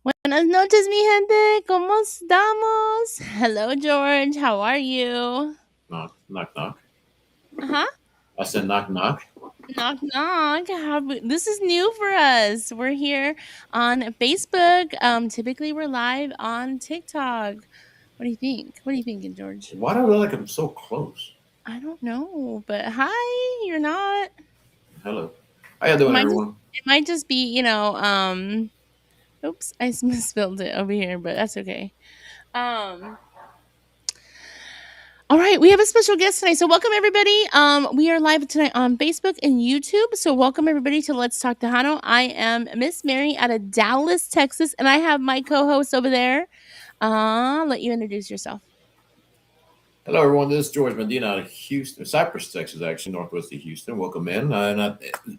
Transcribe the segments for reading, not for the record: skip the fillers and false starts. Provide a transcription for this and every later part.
Buenas noches, mi gente. ¿Cómo estamos? Hello, George. How are you? Knock, knock, knock. Huh? I said knock, knock. Knock, knock. This is new for us. We're here on Facebook. Typically, we're live on TikTok. What do you think? What are you thinking, George? Why do I look like I'm so close? I don't know, but hi. You're not. Hello. How you It doing, might just. everyone? It might just be. Oops, I misspelled it over here, but that's okay. Um. All right, we have a special guest tonight. So welcome everybody. We are live tonight on Facebook and YouTube. So welcome everybody to Let's Talk Tejano. I am Miss Mary out of Dallas, Texas, and I have my co-host over there. Let you introduce yourself. Hello, everyone. This is George Medina out of Houston, Cypress, Texas, actually, northwest of Houston. Welcome in.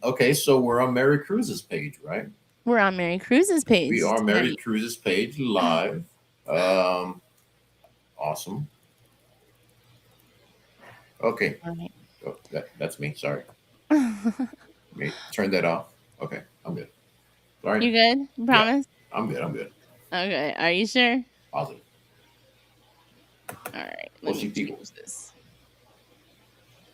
Okay, so we're on Mary Cruz's page, right? We're on Mary Cruz's We page are Mary tonight. Cruz's page live. Um, awesome. Okay, All right. that's me. Sorry. Let me turn that off. Okay, I'm good. Sorry. You good? You Yeah, promise? I'm good. I'm good. Okay. Are you sure? Positive. All right. We'll Let see me people. change this.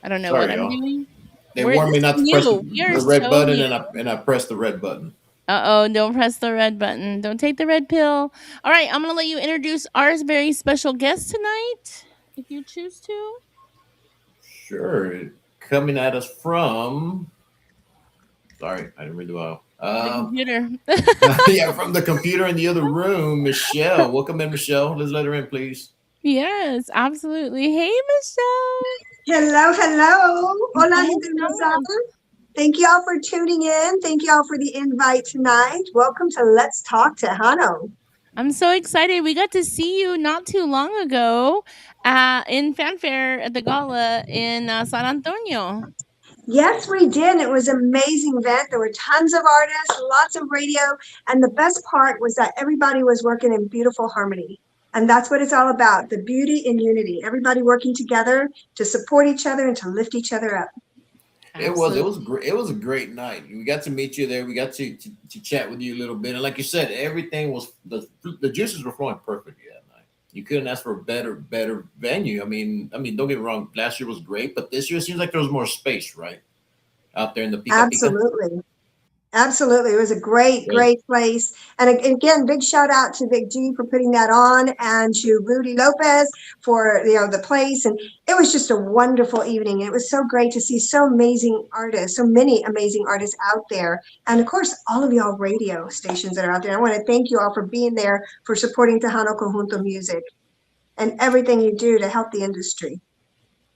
I don't know what Sorry, I'm y'all. doing. They We're warned this me is not to press new. We are the red so button, new. and I pressed the red button. Uh-oh, don't press the red button. Don't take the red pill. All right, I'm going to let you introduce our very special guest tonight, if you choose to. Sure. Coming at us from. Sorry, I didn't read the well. The computer. Yeah, from the computer in the other room, Michelle. Welcome in, Michelle. Let's let her in, please. Yes, absolutely. Hey, Michelle. Hello, hello. Hola, ¿Cómo gente hermosa. estás? Thank you all for tuning in. Thank you all for the invite tonight. Welcome to Let's Talk Tejano. I'm so excited. We got to see you not too long ago in Fanfare at the Gala in San Antonio. Yes, we did. It was an amazing event. There were tons of artists, lots of radio, and the best part was that everybody was working in beautiful harmony. And that's what it's all about, the beauty in unity. Everybody working together to support each other and to lift each other up. It was Absolutely. great. It was a great night. We got to meet you there. We got to chat with you a little bit, and like you said, everything was the juices were flowing perfectly that night. You couldn't ask for a better venue. I mean, don't get me wrong. Last year was great, but this year it seems like there was more space, right, out there in the Pica Pica. Absolutely. Absolutely. It was a great, Great. great place. And again, big shout out to Big G for putting that on and to Rudy Lopez for, the place. And it was just a wonderful evening. It was so great to see so amazing artists, so many amazing artists out there. And of course, all of y'all radio stations that are out there. I want to thank you all for being there, for supporting Tejano Conjunto music and everything you do to help the industry.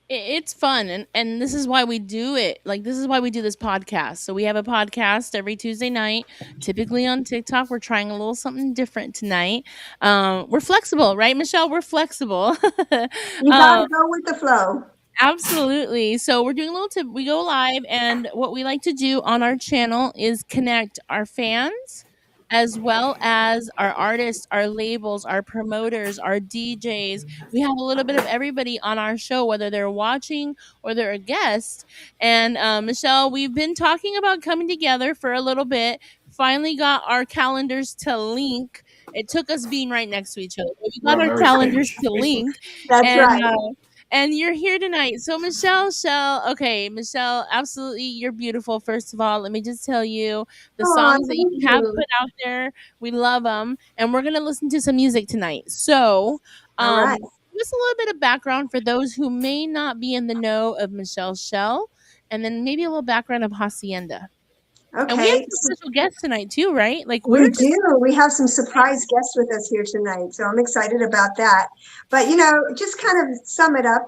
It's fun, and this is why we do it. Like, this is why we do this podcast. So we have a podcast every Tuesday night, typically on TikTok. We're trying a little something different tonight. We're flexible, right, Michelle? We're flexible. You got um, to go with the flow. Absolutely. So we're doing a little tip. We go live, and what we like to do on our channel is connect our fans as well as our artists, our labels, our promoters, our DJs. We have a little bit of everybody on our show, whether they're watching or they're a guest. And Michelle, we've been talking about coming together for a little bit. Finally got our calendars to link. It took us being right next to each other, but we We're got on our Mary's calendars page, to Facebook. link. That's And right. you're here tonight. So okay, Michelle, absolutely you're beautiful. First of all, let me just tell you the Oh, songs that you thank have you. put out there, we love them, and we're going to listen to some music tonight. So, All right. just a little bit of background for those who may not be in the know of Michelle Shell, and then maybe a little background of Hacienda. And we have Okay. some special guests tonight too, right? Like we're We just do. We have some surprise guests with us here tonight, so I'm excited about that. But just kind of sum it up.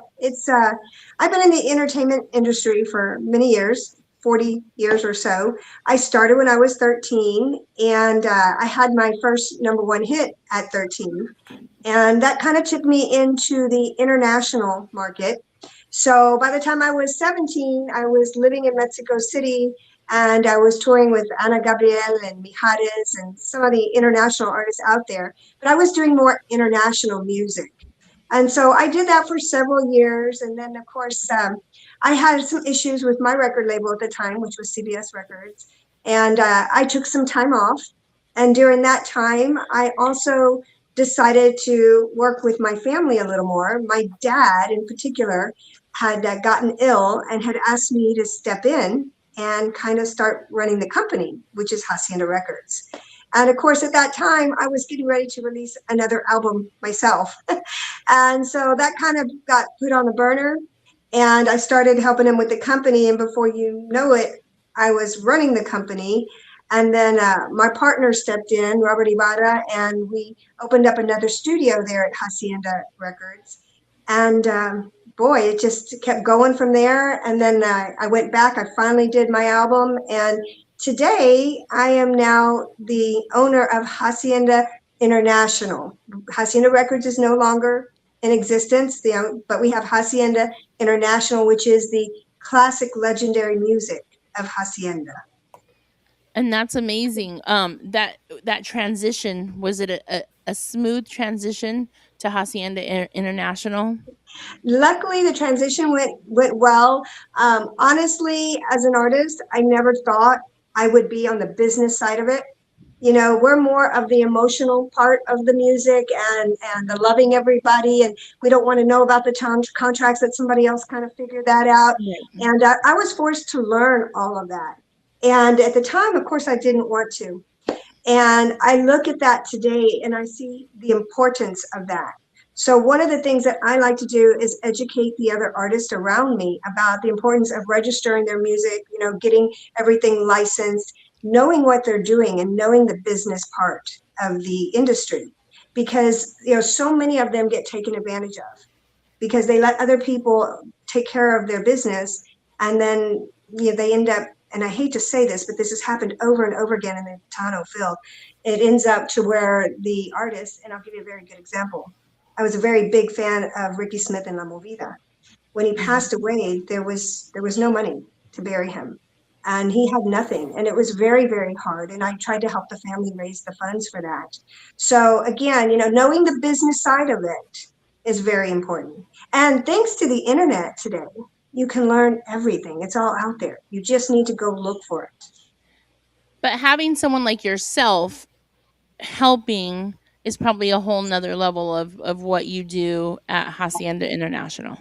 I've been in the entertainment industry for many years, 40 years or so. I started when I was 13, and I had my first number one hit at 13, and that kind of took me into the international market. So by the time I was 17, I was living in Mexico City and I was touring with Ana Gabriel and Mijares and some of the international artists out there. But I was doing more international music. And so I did that for several years. And then, of course, I had some issues with my record label at the time, which was CBS Records. And I took some time off. And during that time, I also decided to work with my family a little more. My dad, in particular, had gotten ill and had asked me to step in and kind of start running the company, which is Hacienda Records. And of course, at that time, I was getting ready to release another album myself. And so that kind of got put on the burner. And I started helping him with the company. And before you know it, I was running the company. And then my partner stepped in, Robert Ibarra, and we opened up another studio there at Hacienda Records. And boy, it just kept going from there. And then I went back, I finally did my album. And today I am now the owner of Hacienda International. Hacienda Records is no longer in existence, but we have Hacienda International, which is the classic legendary music of Hacienda. And that's amazing. That transition, was it a smooth transition to Hacienda International? Luckily, the transition went well. Honestly, as an artist, I never thought I would be on the business side of it. You know, we're more of the emotional part of the music and the loving everybody, and we don't want to know about the contracts. That somebody else kind of figure that out. Right. And I was forced to learn all of that. And at the time, of course, I didn't want to. And I look at that today and I see the importance of that. So, one of the things that I like to do is educate the other artists around me about the importance of registering their music, you know, getting everything licensed, knowing what they're doing, and knowing the business part of the industry. Because, you know, so many of them get taken advantage of because they let other people take care of their business, and then they end up, and I hate to say this, but this has happened over and over again in the Tejano field. It ends up to where the artist, and I'll give you a very good example. I was a very big fan of Ricky Smith and La Movida. When he Mhm. passed away, there was no money to bury him, and he had nothing, and it was very, very hard. And I tried to help the family raise the funds for that. So again, knowing the business side of it is very important. And thanks to the internet today, you can learn everything. It's all out there. You just need to go look for it. But having someone like yourself helping is probably a whole nother level of what you do at Hacienda International.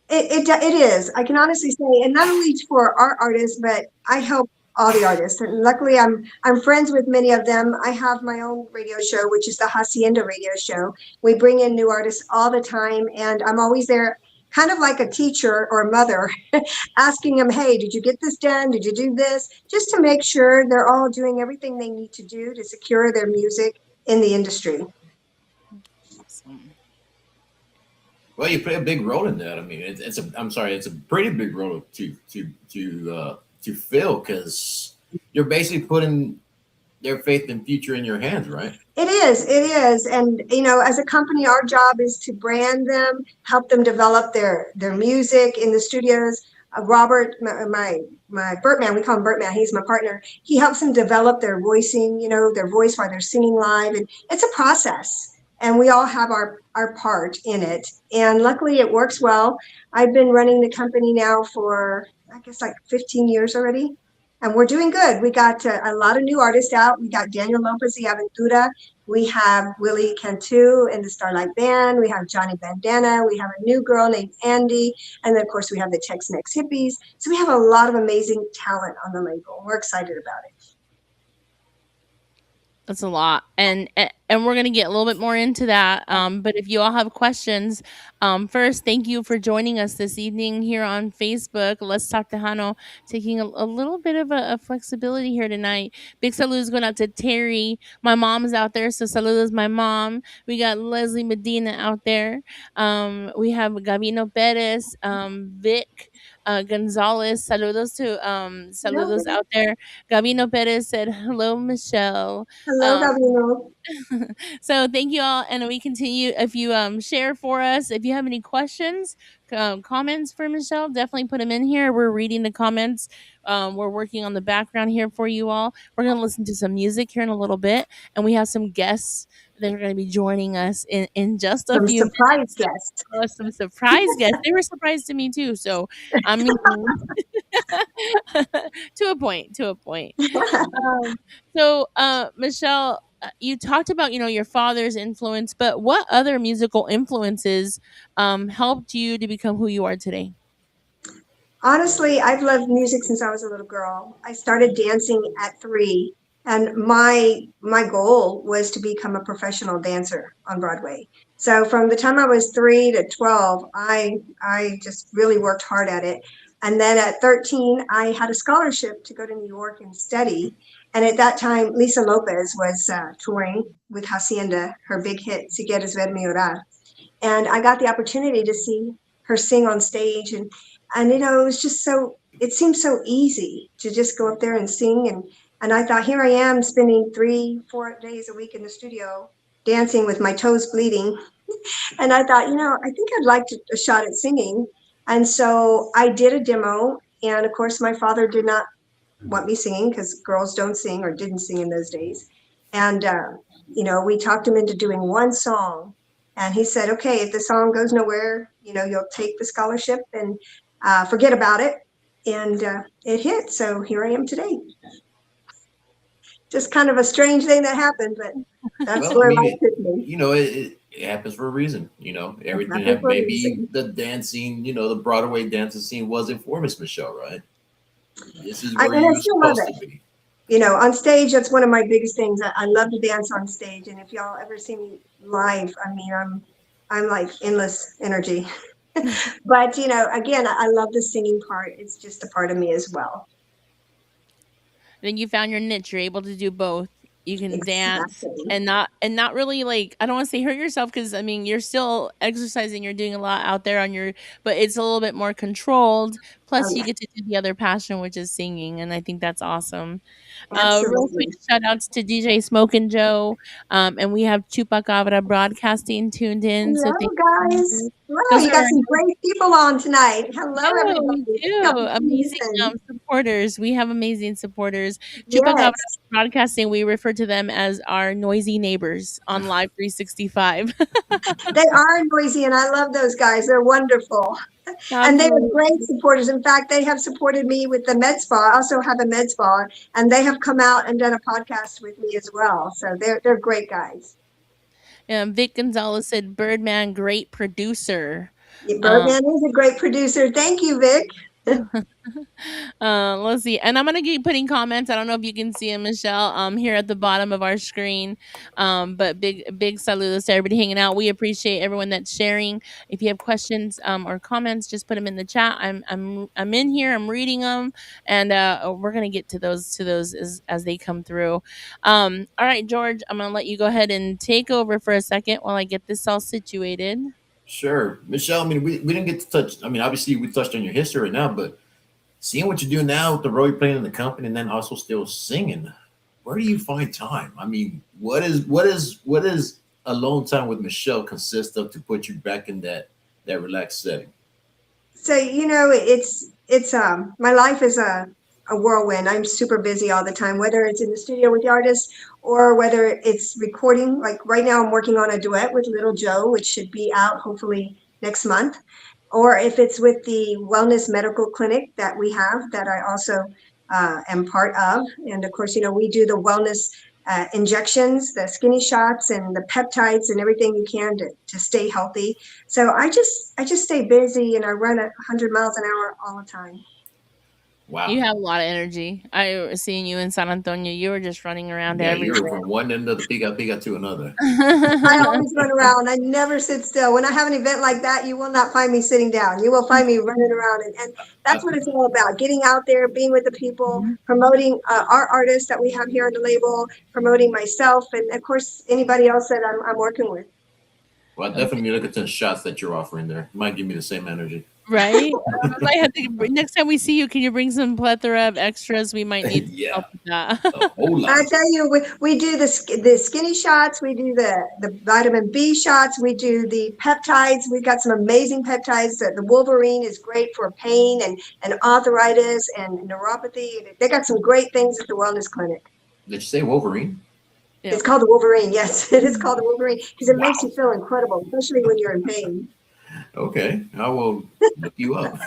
It is. I can honestly say, and not only for our artists, but I help all the artists. And luckily, I'm friends with many of them. I have my own radio show, which is the Hacienda Radio Show. We bring in new artists all the time, and I'm always there, kind of like a teacher or a mother, asking them, "Hey, did you get this done? Did you do this?" Just to make sure they're all doing everything they need to do to secure their music in the industry. Awesome. Well, you play a big role in that. I mean, I'm sorry, it's a pretty big role to fill because you're basically putting their faith and future in your hands, right? It is. And as a company, our job is to brand them, help them develop their music in the studios. Robert, my Bertman, we call him Bertman, he's my partner. He helps them develop their voicing, their voice while they're singing live. And it's a process. And we all have our part in it. And luckily it works well. I've been running the company now for, I guess, like 15 years already. And we're doing good. We got a lot of new artists out. We got Daniel Lopez the Aventura. We have Willie Cantu and the Starlight Band. We have Johnny Bandana. We have a new girl named Andy. And then, of course, we have the Tex Mex Hippies. So we have a lot of amazing talent on the label. We're excited about it. That's a lot, and we're gonna get a little bit more into that. But if you all have questions, first, thank you for joining us this evening here on Facebook. Let's talk Tejano, taking a little bit of a flexibility here tonight. Big saludos going out to Terry. My mom's out there, so saludos my mom. We got Leslie Medina out there. We have Gabino Perez, Vic. Gonzalez, saludos Hello, out there. Gabino Perez said, "Hello, Michelle." hello, Um, Gabino. so thank you all, and we continue. If you share for us, if you have any questions, comments for Michelle, definitely put them in here. We're reading the comments. We're working on the background here for you all. We're gonna listen to some music here in a little bit, and we have some guests that are going to be joining us in just a Some few surprise minutes. guests. Some surprise guests. They were surprised to me too. So I mean, To a point, to a point. Um, Michelle, you talked about your father's influence, but what other musical influences helped you to become who you are today? Honestly, I've loved music since I was a little girl. I started dancing at 3, and my goal was to become a professional dancer on Broadway. So from the time I was 3 to 12, I just really worked hard at it. And then at 13, I had a scholarship to go to New York and study. And at that time, Lisa Lopez was touring with Hacienda, her big hit, Si Quieres Verme Llorar. And I got the opportunity to see her sing on stage, and it was just so, it seemed so easy to just go up there and sing. And I thought, here I am spending 3 4 days a week in the studio dancing with my toes bleeding. And I thought, I think I'd like a shot at singing. And so I did a demo, and of course my father did not want me singing because girls don't sing or didn't sing in those days. And, we talked him into doing one song. And he said, okay, if the song goes nowhere, you'll take the scholarship and forget about it. And it hit. So here I am today. Just kind of a strange thing that happened, but that's Well, I where mean, life took me. it happens for a reason. It Everything happened happened. for a Maybe reason. the dancing, the Broadway dancing scene wasn't for Miss Michelle, right? This is where And I you're still love supposed to it. be. On stage, that's one of my biggest things. I love to dance on stage. And if y'all ever see me live, I mean, I'm like endless energy. But again, I love the singing part. It's just a part of me as well. Then you found your niche. You're able to do both. You can dance Exactly. and not really, like, I don't want to say hurt yourself, because I mean you're still exercising. You're doing a lot out there on your, but it's a little bit more controlled. Oh Plus, you yeah, get to do the other passion, which is singing, and I think that's awesome. Real quick absolutely. shout outs to DJ Smoke and Joe, and we have Chupacabra Broadcasting tuned in. So Hello, thank guys. you. Wow, Those you are got our some great people on tonight. Hello, we everybody. do. Got to tune Amazing in. supporters. We have amazing supporters. Chupacabra Yes, Broadcasting, we refer to them as our noisy neighbors on Live 365. they are noisy, and I love those guys. They're wonderful. And they are Absolutely. great supporters. In fact, they have supported me with the med spa. I also have a med spa, and they have come out and done a podcast with me as well. So they're great guys. Vic Gonzalez said, Birdman, great producer. Um, Birdman is a great producer. Thank you, Vic. let's see. And I'm gonna keep putting comments. I don't know if you can see them, Michelle, here at the bottom of our screen. But big saludos to everybody hanging out. We appreciate everyone that's sharing. If you have questions or comments, just put them in the chat. I'm in here. I'm reading them, and we're gonna get to those as they come through. All right, George, I'm gonna let you go ahead and take over for a second while I get this all situated. Sure, Michelle. I mean, we didn't get to touch. I mean, obviously we touched on your history right now, but seeing what you do now with the role you're playing in the company, and then also still singing, where do you find time? I mean, what is alone time with Michelle consist of to put you back in that relaxed setting? So it's my life is a whirlwind. I'm super busy all the time, whether it's in the studio with the artists or whether it's recording. Like right now, I'm working on a duet with Little Joe, which should be out hopefully next month. Or if it's with the wellness medical clinic that we have, that I also am part of. And of course, we do the wellness injections, the skinny shots, and the peptides, and everything you can to stay healthy. So I just stay busy, and I run at 100 miles an hour all the time. You Wow. have a lot of energy. I was seeing you in San Antonio. You were just running around Yeah, you're everywhere. from one end of the piga to another. I always run around. I never sit still. When I have an event like that, you will not find me sitting down. You will find me running around. And that's I, what it's all about, getting out there, being with the people, promoting our artists that we have here on the label, promoting myself, and of course, anybody else that I'm working with. well, I definitely look at the shots that you're offering there. Might give me the same energy. Right? I might have to next time we see you, can you bring some plethora of extras? We might need Yeah, help with that. a whole I lot. tell you, we do the skinny shots, we do the vitamin B shots, we do the peptides. We've got some amazing peptides. The Wolverine is great for pain and arthritis and neuropathy. They got some great things at the wellness clinic. Did you say Wolverine? Yeah. It's called the Wolverine. Yes, it is called the Wolverine because it makes you Wow. feel incredible, especially when you're in pain. Okay, I will look you up.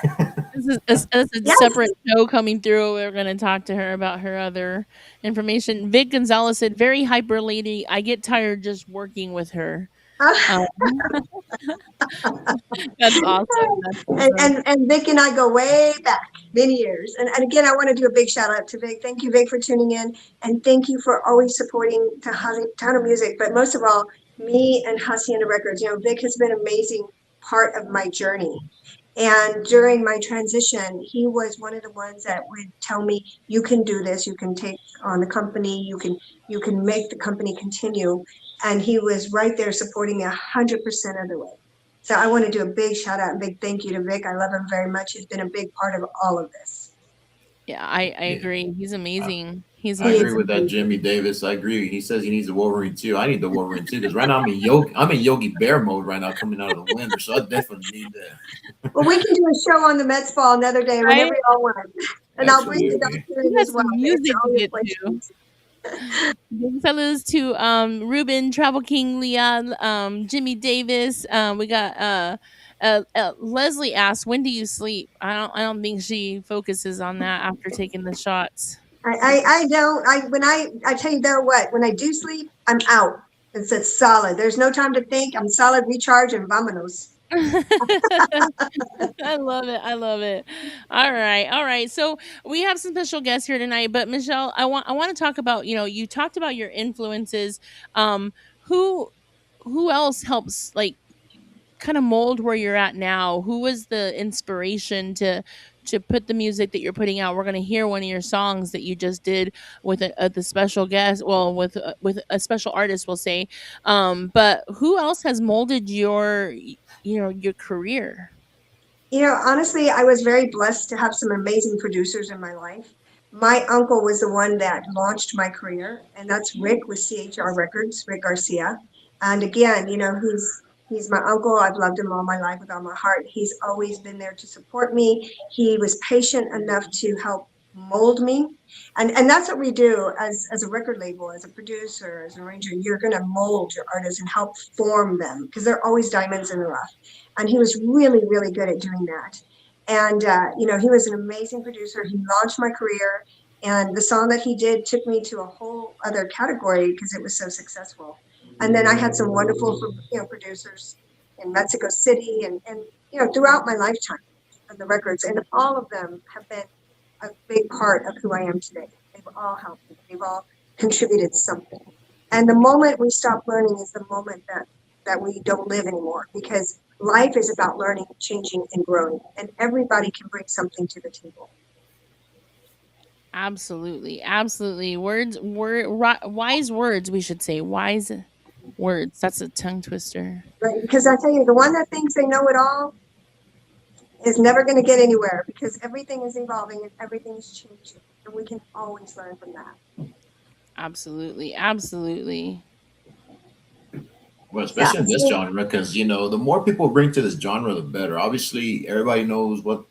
This is a Yes. separate show coming through. We're gonna talk to her about her other information. Vic Gonzalez said, "Very hyper lady. I get tired just working with her." Um, that's awesome. That's awesome. And Vic and I go way back many years. And again, I want to do a big shout out to Vic. Thank you, Vic, for tuning in, and thank you for always supporting Tejano music. But most of all, me and Hacienda Records. You know, Vic has been an amazing part of my journey. And during my transition, he was one of the ones that would tell me, "You can do this. You can take on the company. You can make the company continue." And he was right there supporting me 100% of the way. So I want to do a big shout out and big thank you to Vic. I love him very much. He's been a big part of all of this. Yeah, I Yeah. agree. He's I, amazing. He's I He agree is amazing. with that, amazing. Jimmy Davis. I agree. He says he needs a Wolverine too. I need the Wolverine too because right now I'm in Yogi Bear mode right now, coming out of the winter. So I definitely need that. Well, we can do a show on the Mets ball another day Right? whenever y'all want. And I'll bring the Absolutely. doctor We in got as well some to answer music to all your get to. questions. Big fellas to Ruben, Travel King, Leon, Jimmy Davis. We got Leslie asked, "When do you sleep?" I don't think she focuses on that after taking the shots. I don't I tell you though what, when I do sleep, I'm out. It's solid. There's no time to think. I'm solid, recharge, and vamonos. I love it. I love it. All right. All right. So we have some special guests here tonight, but Michelle, I want to talk about, you talked about your influences. Um who who else helps like kind of mold where you're at now? Who was the inspiration to put the music that you're putting out? We're going to hear one of your songs that you just did with the special guest, well, with a special artist, we'll say. But who else has molded your career? You know, honestly, I was very blessed to have some amazing producers in my life. My uncle was the one that launched my career, and that's Rick with CHR Records, Rick Garcia. And again, you know, he's my uncle. I've loved him all my life with all my heart. He's always been there to support me. He was patient enough to help mold me. And that's what we do as a record label, as a producer, as an arranger. You're going to mold your artists and help form them because they're always diamonds in the rough, and he was really really good at doing that. And you know, he was an amazing producer. He launched my career, and the song that he did took me to a whole other category because it was so successful. And then I had some wonderful, you know, producers in Mexico City, and you know, throughout my lifetime of the records, and all of them have been a big part of who I am today. They've all helped me. They've all contributed something. And the moment we stop learning is the moment that we don't live anymore, because life is about learning, changing, and growing. And everybody can bring something to the table. Absolutely. Absolutely. Wise words, we should say. Wise words. That's a tongue twister. Right? Because I tell you, the one that thinks they know it all is never going to get anywhere, because everything is evolving and everything is changing. And we can always learn from that. Absolutely. Absolutely. Well, Yeah. especially in this So, genre, because the more people bring to this genre, the better. Obviously, everybody knows what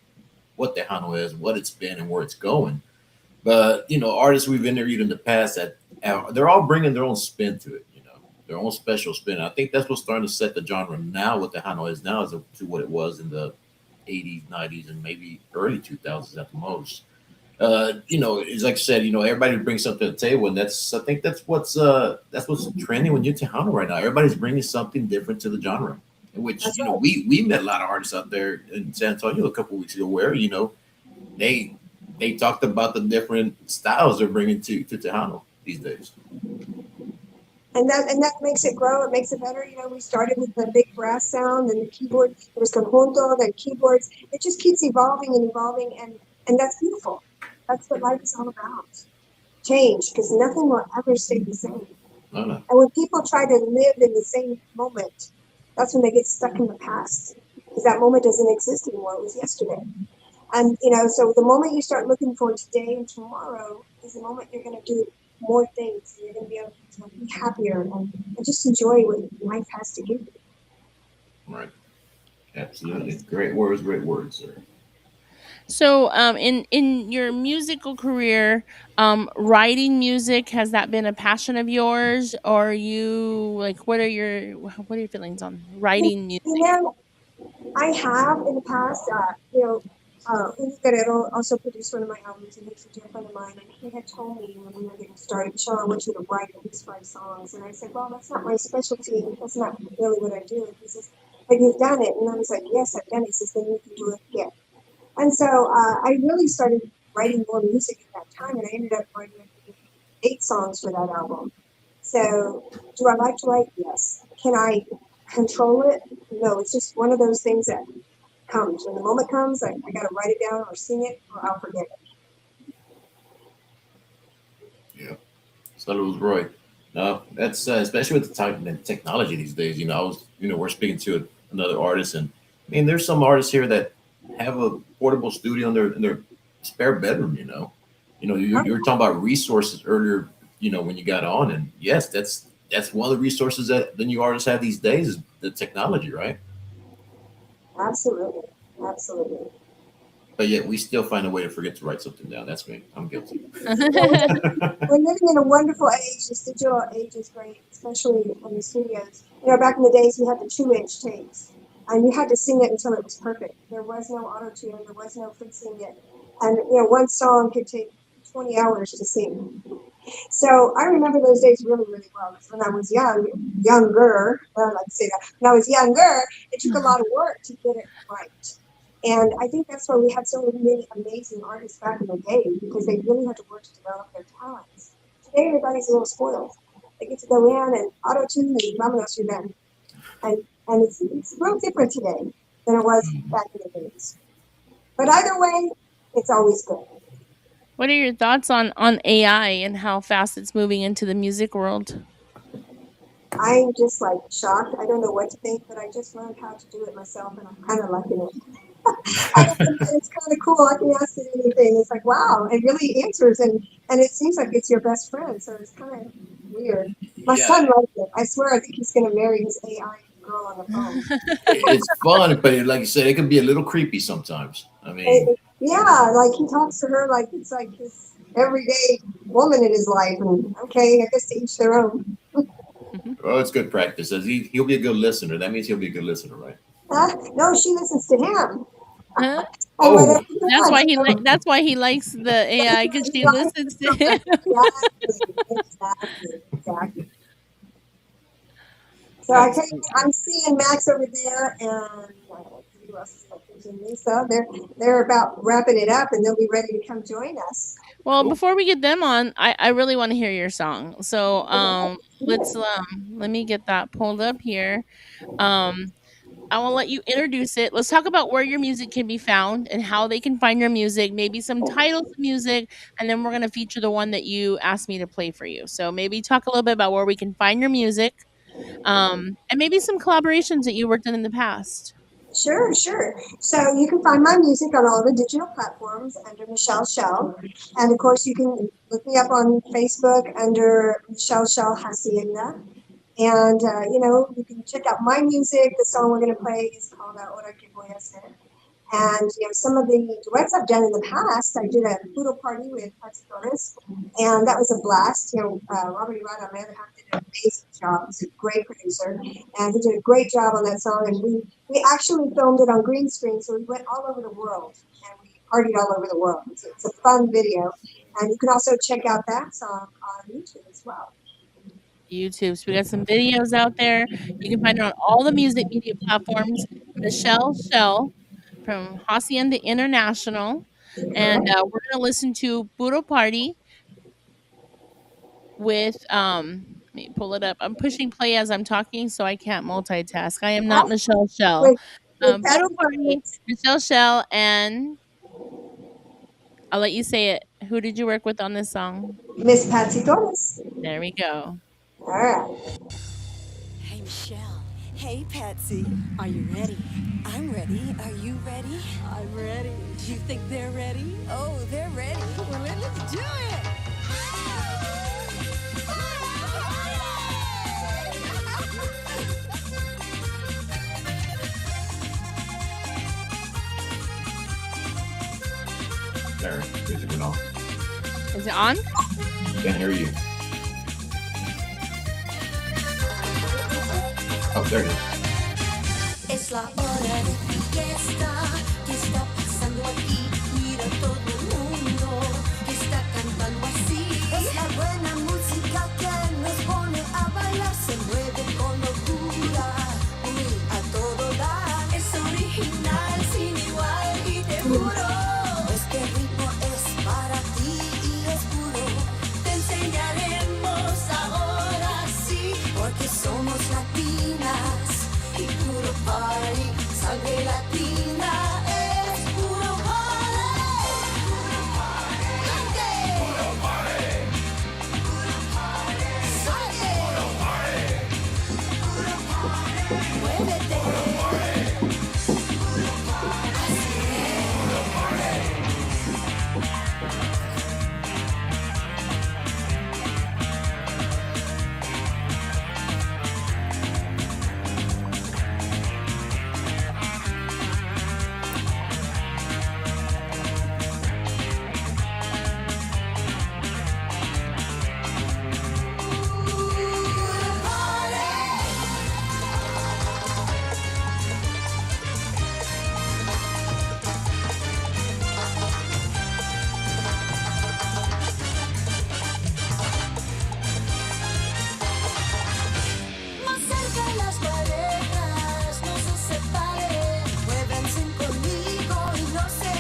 Tejano is, what it's been, and where it's going. But artists we've interviewed in the past that they're all bringing their own spin to it. Their own special spin. I think that's what's starting to set the genre now. What Tejano is now is to what it was in the '80s, '90s, and maybe early 2000s at the most. It's like I said, everybody brings something to the table, and I think that's what's trending with New Tejano right now. Everybody's bringing something different to the genre. In which that's right. we met a lot of artists out there in San Antonio a couple of weeks ago, where they they talked about the different styles they're bringing to Tejano these days. And that makes it grow. It makes it better. You know, we started with the big brass sound and the keyboard. There was conjunto, then keyboards. It just keeps evolving and evolving, and that's beautiful. That's what life is all about. Change, because nothing will ever stay the same. No, no, And when people try to live in the same moment, that's when they get stuck in the past, because that moment doesn't exist anymore. It was yesterday. And you know, so the moment you start looking for today and tomorrow is the moment you're going to do more things. You're going to be able to be happier and just enjoy what life has to give you. right, absolutely, great words, sir. So, in your musical career, writing music, has that been a passion of yours, or are you like what are your feelings on You writing music? know, I have in the past, you know, Julio Guerrero also produced one of my albums, and he's a dear friend of mine. And he had told me when we were getting started, Chel, I want you to write at least 5 songs. And I said, well, that's not my specialty. That's not really what I do. And he says, but you've done it. And I was like, yes, I've done it. He says, then you can do it again. And so I really started writing more music at that time, and I ended up writing 8 songs for that album. So, do I like to write? Yes. Can I control it? No. It's just one of those things that comes. When the moment comes, I got to write it down or sing it, or I'll forget it. Yeah. So it was Roy. No, that's especially with the type and technology these days. We're speaking to another artist, and I mean, there's some artists here that have a portable studio in their spare bedroom. You were talking about resources earlier. When you got on, and yes, that's one of the resources that the new artists have these days is the technology, right? Absolutely. Absolutely. But yet we still find a way to forget to write something down. That's me. I'm guilty. Well, we're living in a wonderful age. This digital age is great, especially in the studios. Back in the days, you had the 2-inch tapes, and you had to sing it until it was perfect. There was no auto tune, there was no fixing it, and one song could take 20 hours to sing. So I remember those days really, really well. Because when I was younger, I don't like to say that. When I was younger, it took a lot of work to get it right. And I think that's why we had so many amazing artists back in the day, because they really had to work to develop their talents. Today, everybody's a little spoiled. They get to go in and auto tune and vámonos, you're done. And it's real different today than it was back in the days. But either way, it's always good. What are your thoughts on AI and how fast it's moving into the music world? I'm just like shocked. I don't know what to think, but I just learned how to do it myself, and I'm kind of liking it. I think it's kind of cool. I can ask it anything. It's like, wow, it really answers, and it seems like it's your best friend. So it's kind of weird. My Yeah, son loves it. I swear, I think he's going to marry his AI girl on the phone. it's fun, but like you said, it can be a little creepy sometimes. I mean, Yeah, like he talks to her like it's like his everyday woman in his life. And okay, I guess to each their own. well, it's good practice. As he'll be a good listener. That means he'll be a good listener, right? No, she listens to him. Huh? And whatever Oh, he wants. That's why he likes the AI because she listens to him. Exactly. So I tell you, I'm seeing Max over there, and who else is up? There's Lisa. They're about wrapping it up, and they'll be ready to come join us. Well, cool. before we get them on, I really want to hear your song. So let's let me get that pulled up here. Um I will let you introduce it. Let's talk about where your music can be found and how they can find your music, maybe some titles of music, and then we're going to feature the one that you asked me to play for you. So maybe talk a little bit about where we can find your music, and maybe some collaborations that you worked on in the past. Sure, sure. So you can find my music on all the digital platforms under Michelle Shell. And of course, you can look me up on Facebook under Michelle Shell Hacienda. And, you can check out my music. The song we're going to play is called Ahora que voy a hacer. And some of the duets I've done in the past, I did a poodle party with Patsy Torres, and that was a blast. Robert Iran on my other half did an amazing job. He's a great producer, and he did a great job on that song. And we actually filmed it on green screen, so we went all over the world, and we partied all over the world. It's a fun video, and you can also check out that song on YouTube as well. YouTube. So we got some videos out there. You can find it on all the music media platforms. Michelle Shell from Hacienda International. And Correct. we're going to listen to Budo Party with let me pull it up. I'm pushing play as I'm talking, so I can't multitask. I am not Michelle Shell. With with Budo Patsy Party, Torres, Michelle Shell, and I'll let you say it. Who did you work with on this song? Miss Patsy Torres. There we go. All right. Hey, Michelle. Hey, Patsy. Are you ready? I'm ready. Are you ready? I'm ready. You think they're ready? Oh, they're ready. Well, let's do it. There, music went off. Is it on? Can't hear you. Oh, there it is. Es la hora de fiesta que está pasando aquí. somos latinas y puro party, sangre latina es puro party. Más cerca las parejas, no se separen, muévanse conmigo y no se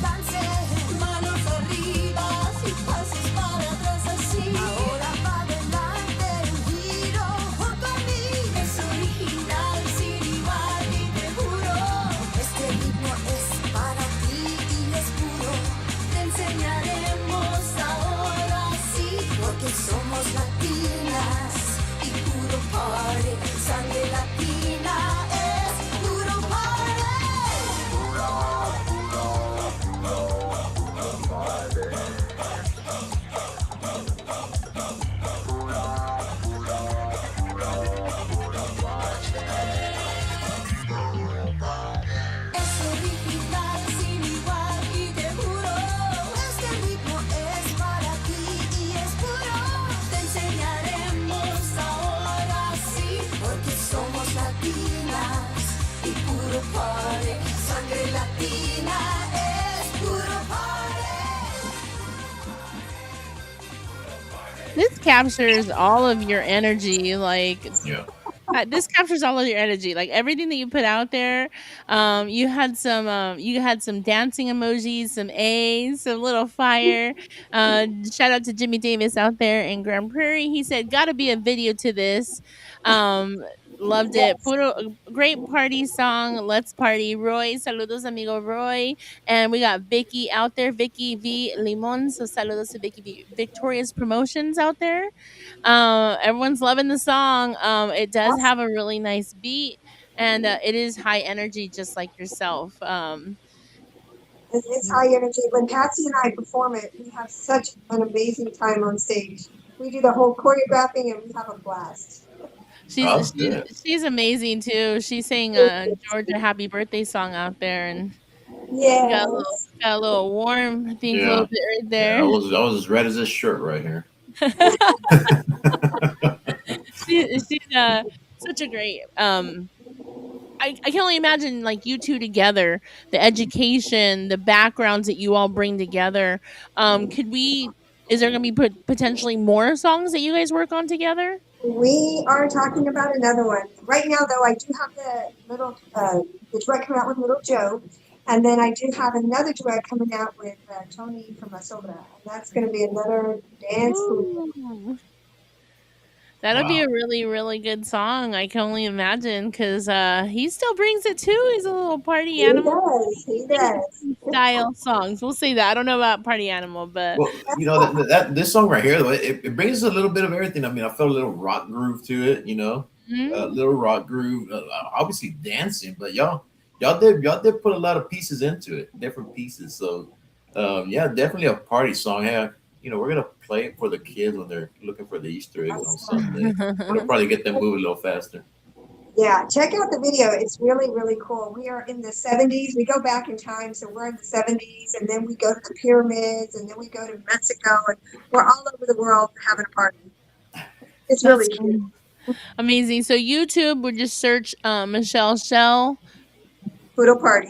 cansen. Manos arriba y pasos para atrás así. Ahora va adelante un giro junto a mí. Es original, sin igual y te juro. Este ritmo es para ti y es puro. Te enseñaremos ahora sí, porque somos latinas. Y puro party, sangre latina es puro party. Es original, sin igual y te juro. Este ritmo es para ti y es puro. Te enseñaremos ahora sí, porque somos latinas y puro party. Sangre latina es puro party. This captures all of your energy. Like Yeah. this captures all of your energy, like everything that you put out there. You had some dancing emojis, some A's, some little fire. Shout out to Jimmy Davis out there in Grand Prairie. He said gotta be a video to this. um Loved it. Yes. Puro, great party song. Let's party. Roy, saludos amigo Roy. And we got Vicky out there, Vicky V Limon, so saludos to Vicky V Victorious Promotions out there. Everyone's loving the song. It does Yes. have a really nice beat, and it is high energy, just like yourself. It's high energy. When Patsy and I perform it, we have such an amazing time on stage. We do the whole choreographing and we have a blast. Oh, she's that's she's good. she's amazing too. She sang Georgia Happy Birthday song out there, and Yes. got a little warm. I think a little Yeah. bit right Yeah. there. I was as red as this shirt right here. She's such a great I can only imagine like you two together, the education, the backgrounds that you all bring together. Could we? Is there going to be potentially more songs that you guys work on together? We are talking about another one. Right now, though, I do have the duet coming out with Little Joe. And then I do have another duet coming out with Tony from La Sobra. And that's going to be another dance group. Ooh, that'll be Wow. a really really good song. I can only imagine because he still brings it too. He's a little party He animal. does. He Brings does. some style songs. We'll say that. I don't know about party animal, but Well, that this song right here, though, it brings a little bit of everything. I mean, I felt a little rock groove to it, a mm, little rock groove. Obviously dancing, but y'all did put a lot of pieces into it, different pieces. So, yeah, definitely a party song. Hey, we're gonna play it for the kids when they're looking for the Easter eggs on Awesome. Sunday. We're gonna probably get them moving a little faster. Yeah, check out the video. It's really, really cool. We are in the 70s. We go back in time. So we're in the 70s, and then we go to the pyramids, and then we go to Mexico, and we're all over the world having a party. It's really that's cute. amazing. So YouTube would just search Michelle Shell. Poodle party.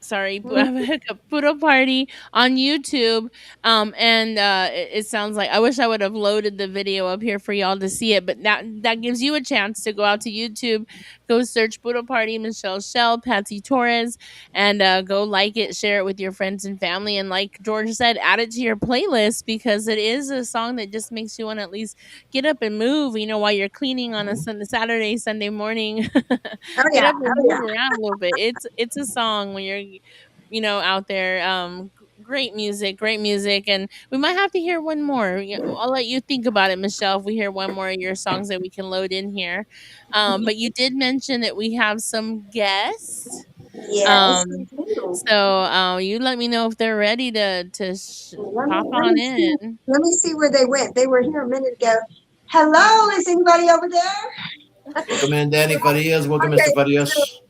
sorry, I Mhm. have a hiccup. Poodle Party on YouTube. And it sounds like I wish I would have loaded the video up here for y'all to see it, but that gives you a chance to go out to YouTube, go search Poodle Party, Michelle Shell, Patsy Torres, and go like it, share it with your friends and family, and like George said, add it to your playlist because it is a song that just makes you want to at least get up and move. While you're cleaning on a Saturday, Sunday morning, Oh get yeah, up and oh move yeah. around a little bit. It's a song when you're out there. Great music, great music, and we might have to hear one more. I'll let you think about it, Michelle. If we hear one more of your songs that we can load in here, but you did mention that we have some guests. Yes, we Um, do. you let me know if they're ready to Let me pop let on me see. in. Let me see where they went. They were here a minute ago. Hello, is anybody over there? Welcome in, Danny Farias. Welcome, Mr. Okay, so Farias.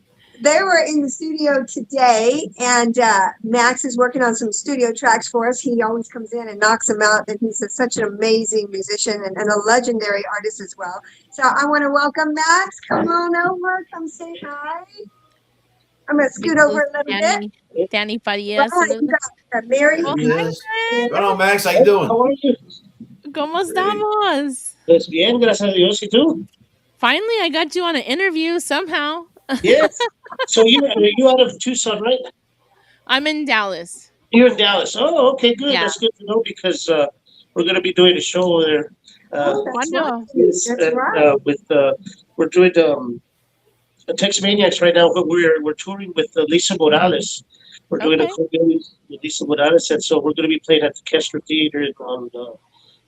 they were in the studio today, and Max is working on some studio tracks for us. He always comes in and knocks them out, and such an amazing musician and a legendary artist as well. So I want to welcome Max. Come on over, come say hi. I'm going to Be scoot close over a to little bit. Danny Right, Farias. you got Mary. There Well, he hi, is. What's going friend. on, Max? How you Hey, doing? how are you? ¿Cómo Great. estamos? Pues bien, gracias a Dios. ¿Y tú? Finally, I got you on an interview somehow. Yes. So you out of Tucson, right? I'm in Dallas. You're in Dallas. Oh, okay, good. Yeah. That's good to know because we're going to be doing a show there. Uh, Oh, that's right. Wonderful. That's right. with we're doing Tex Maniacs right now, but we're touring with Lisa Morales. We're doing a Okay. co-billing with Lisa Morales, and so we're going to be playing at the Kessler Theater on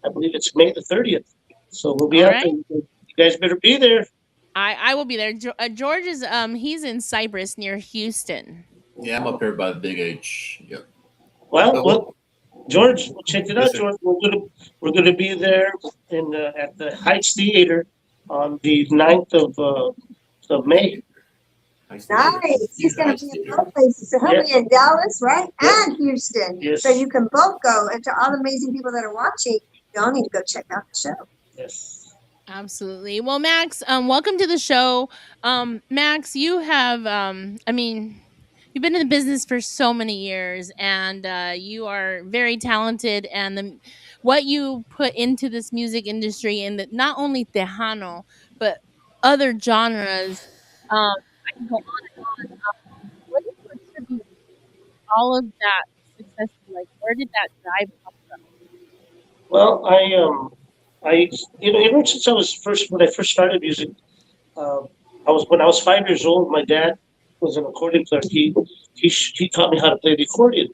I believe it's May the 30th. So we'll be All out there. right. You guys better be there. I will be there. George is he's in Cypress near Houston. Yeah, I'm up here by the Big H. Yep. Well, But well, George, check it yes, out, sir. George. We're gonna be there in at the Heights Theater on the 9th of May. Nice theater. Nice. He's going to Nice be in theater. both places. So he'll Yeah. be in Dallas, right? Yep. And Houston. So Yes. you can both go. And to all the amazing people that are watching, y'all need to go check out the show. Yes. Absolutely. Well, Max, welcome to the show. Max, you have you've been in the business for so many years, and you are very talented. And what you put into this music industry, and that not only Tejano but other genres, I can go on and on. What do you attribute all of that success to? Like, where did that drive come from? Well, I ever since when I first started music, um, when I was 5 years old. My dad was an accordion player. He taught me how to play the accordion.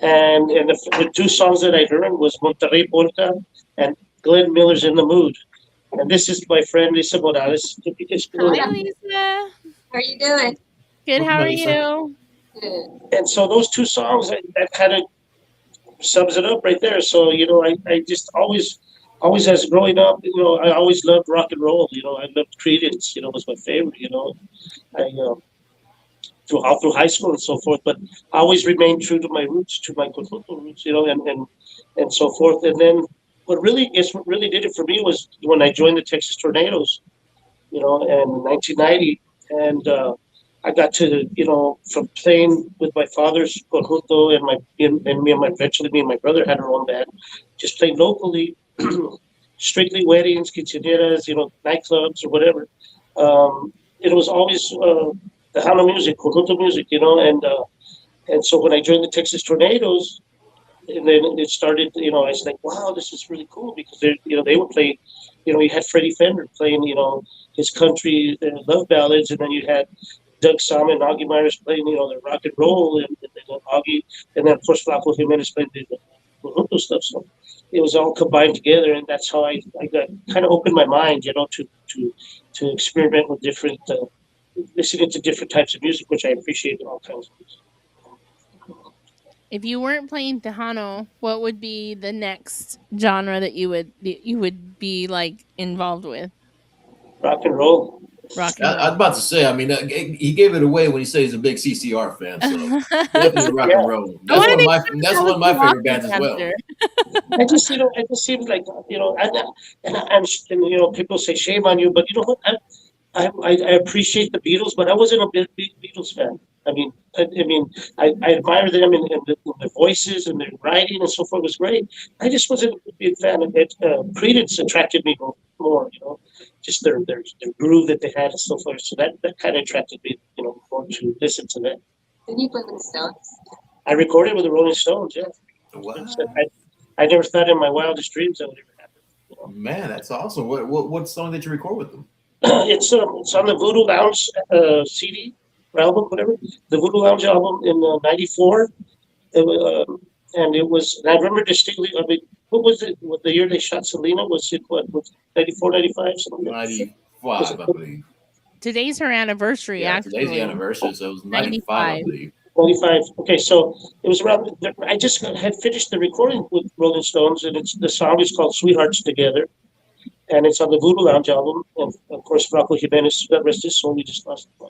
And the two songs that I heard was Monterrey Polka and Glenn Miller's In the Mood. And this is my friend Lisa Morales. Hi, Lisa. How are you doing? Good. Welcome, How are Melissa. you? Good. And so those two songs that kind of sums it up right there. So I just always as growing up, I always loved rock and roll. I loved Creedence. Was my favorite. I through high school and so forth. But I always remained true to my roots, to my conjunto roots, and so forth. And then what really did it for me was when I joined the Texas Tornadoes, in 1990, and I got to, from playing with my father's conjunto and me and my eventually me and my brother had our own band, just playing locally, strictly weddings, quinceañeras, nightclubs or whatever. It was always the Hana music, conjunto music, and so when I joined the Texas Tornadoes, and then it started, I was like, wow, this is really cool because they would play, you had Freddie Fender playing, his country love ballads, and then you had Doug Sama and Augie Myers playing, the rock and roll, and then Augie, and then of course Flaco Jimenez playing the conjunto stuff. So it was all combined together, and that's how I got kind of opened my mind, to experiment with different, listening to different types of music, which I appreciate in all kinds of music. If you weren't playing Tejano, what would be the next genre that you would be like involved with? Rock and roll. Rock and I was roll. about to say, I mean, he gave it away when he said he's a big CCR fan. So definitely rock and Yeah. roll. I That's want one to of make my sure that's that one was of the my favorite rocket bands as well. answer. It just seems like, people say shame on you, but you know what? I appreciate the Beatles, but I wasn't a big Beatles fan. I mean, I mean, I admire them and their voices and their writing and so forth was great. I just wasn't a big fan of it. Credence attracted me more, just their groove that they had and so forth. So that kind of attracted me, more to listen to them. Didn't you play with the Stones? I recorded with the Rolling Stones, yeah. Wow. I never thought in my wildest dreams that would ever happen. Man, that's awesome. What song did you record with them? It's on the Voodoo Lounge CD or album, whatever. The Voodoo Lounge album in '94. And it was, and I remember distinctly. I mean, what was it? What the year they shot Selena? Was it what? Was 94, 95, something like that? Was 95, it I believe. Today's her anniversary, Yeah, today's the actually. anniversary, so it was 95, I 95. believe. 95? Okay, so it was around. I just had finished the recording with Rolling Stones, and the song is called "Sweethearts Together," and it's on the Voodoo Lounge album. And of course, Rocco Jimenez, God rest his soul, we just lost him.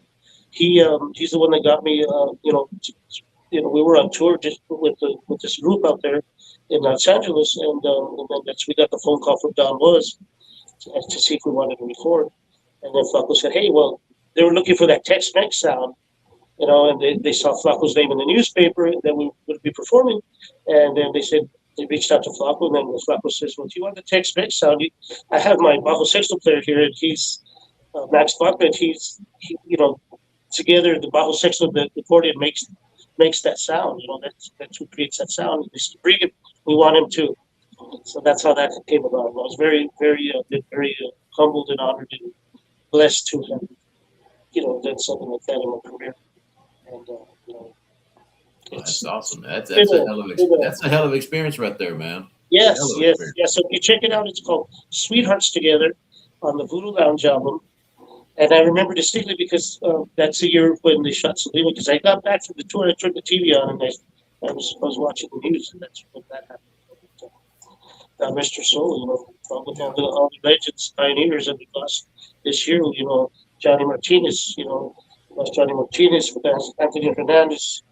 He's the one that got me. We were on tour just with this group out there in Los Angeles, and then we got the phone call from Don Was to see if we wanted to record. And then Flacco said, "Hey, well, they were looking for that Tex-Mex sound, and they saw Flacco's name in the newspaper that we would be performing, and then they reached out to Flacco, and then Flacco says, "Well, if you want the Tex-Mex sound, I have my bajo sexto player here, and he's Max Bachman. Together the bajo sexto, the accordion makes that sound. That's who creates that sound. Bring it. We want him to." So that's how that came about. I was very, very, very humbled and honored and blessed to have, done something like that in my career. And That's it's awesome. been That's a hell of experience right there, man. yes, Hell of yes, experience. yes. So if you check it out, it's called "Sweethearts Together" on the Voodoo Lounge album. And I remember distinctly because that's the year when they shot Selena. Because I got back from the tour, I turned the TV on, and I was watching the news, and that's when that happened. God rest her soul, with all the legends, pioneers that we lost this year. Johnny Martinez. Lost Johnny Martinez, Anthony Hernandez,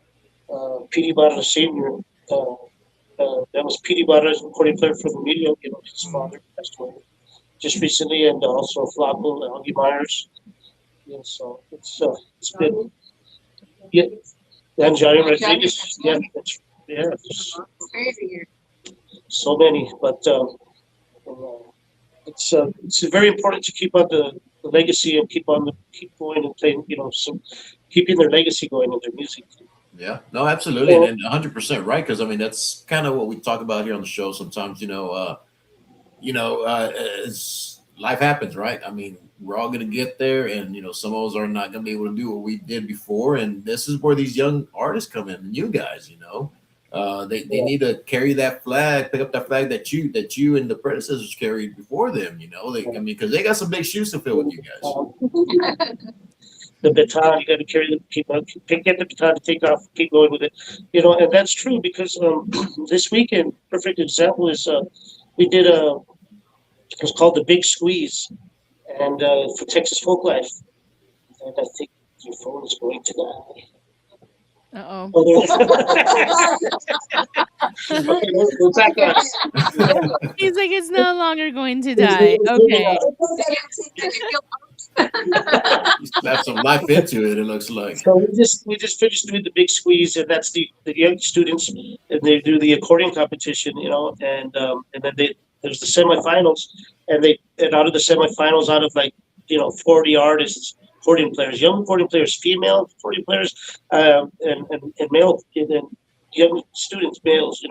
Petey Barra Senior. That was Petey Barra, recording player for the media. His father passed away just recently, and also Flacco, Augie Myers. Yeah, so it's been, yeah, and Johnny Rodriguez. Yeah, there's Crazy here. so many, but it's very important to keep on the legacy and keep going and playing. Keeping their legacy going in their music. Yeah, no, absolutely, and 100% right. Because I mean, that's kind of what we talk about here on the show. Sometimes, as life happens, right? I mean, we're all gonna get there, and some of us are not gonna be able to do what we did before. And this is where these young artists come in, you guys. They need to carry that flag, pick up that flag that you and the predecessors carried before them. Because they got some big shoes to fill with you guys. The baton, you got to carry the get the baton to take off, keep going with it. And that's true because this weekend, perfect example is we did it was called the Big Squeeze, and for Texas Folk Life, and I think your phone is going to die. Uh-oh. Okay, we'll back up. He's like, it's no longer going to die. Okay. You slap some life into it. It looks like. So we just finished doing the Big Squeeze, and that's the young students, and they do the accordion competition, and then there's the semifinals, and out of the semifinals, out of 40 artists, accordion players, young accordion players, female accordion players, and male, and then young students, males,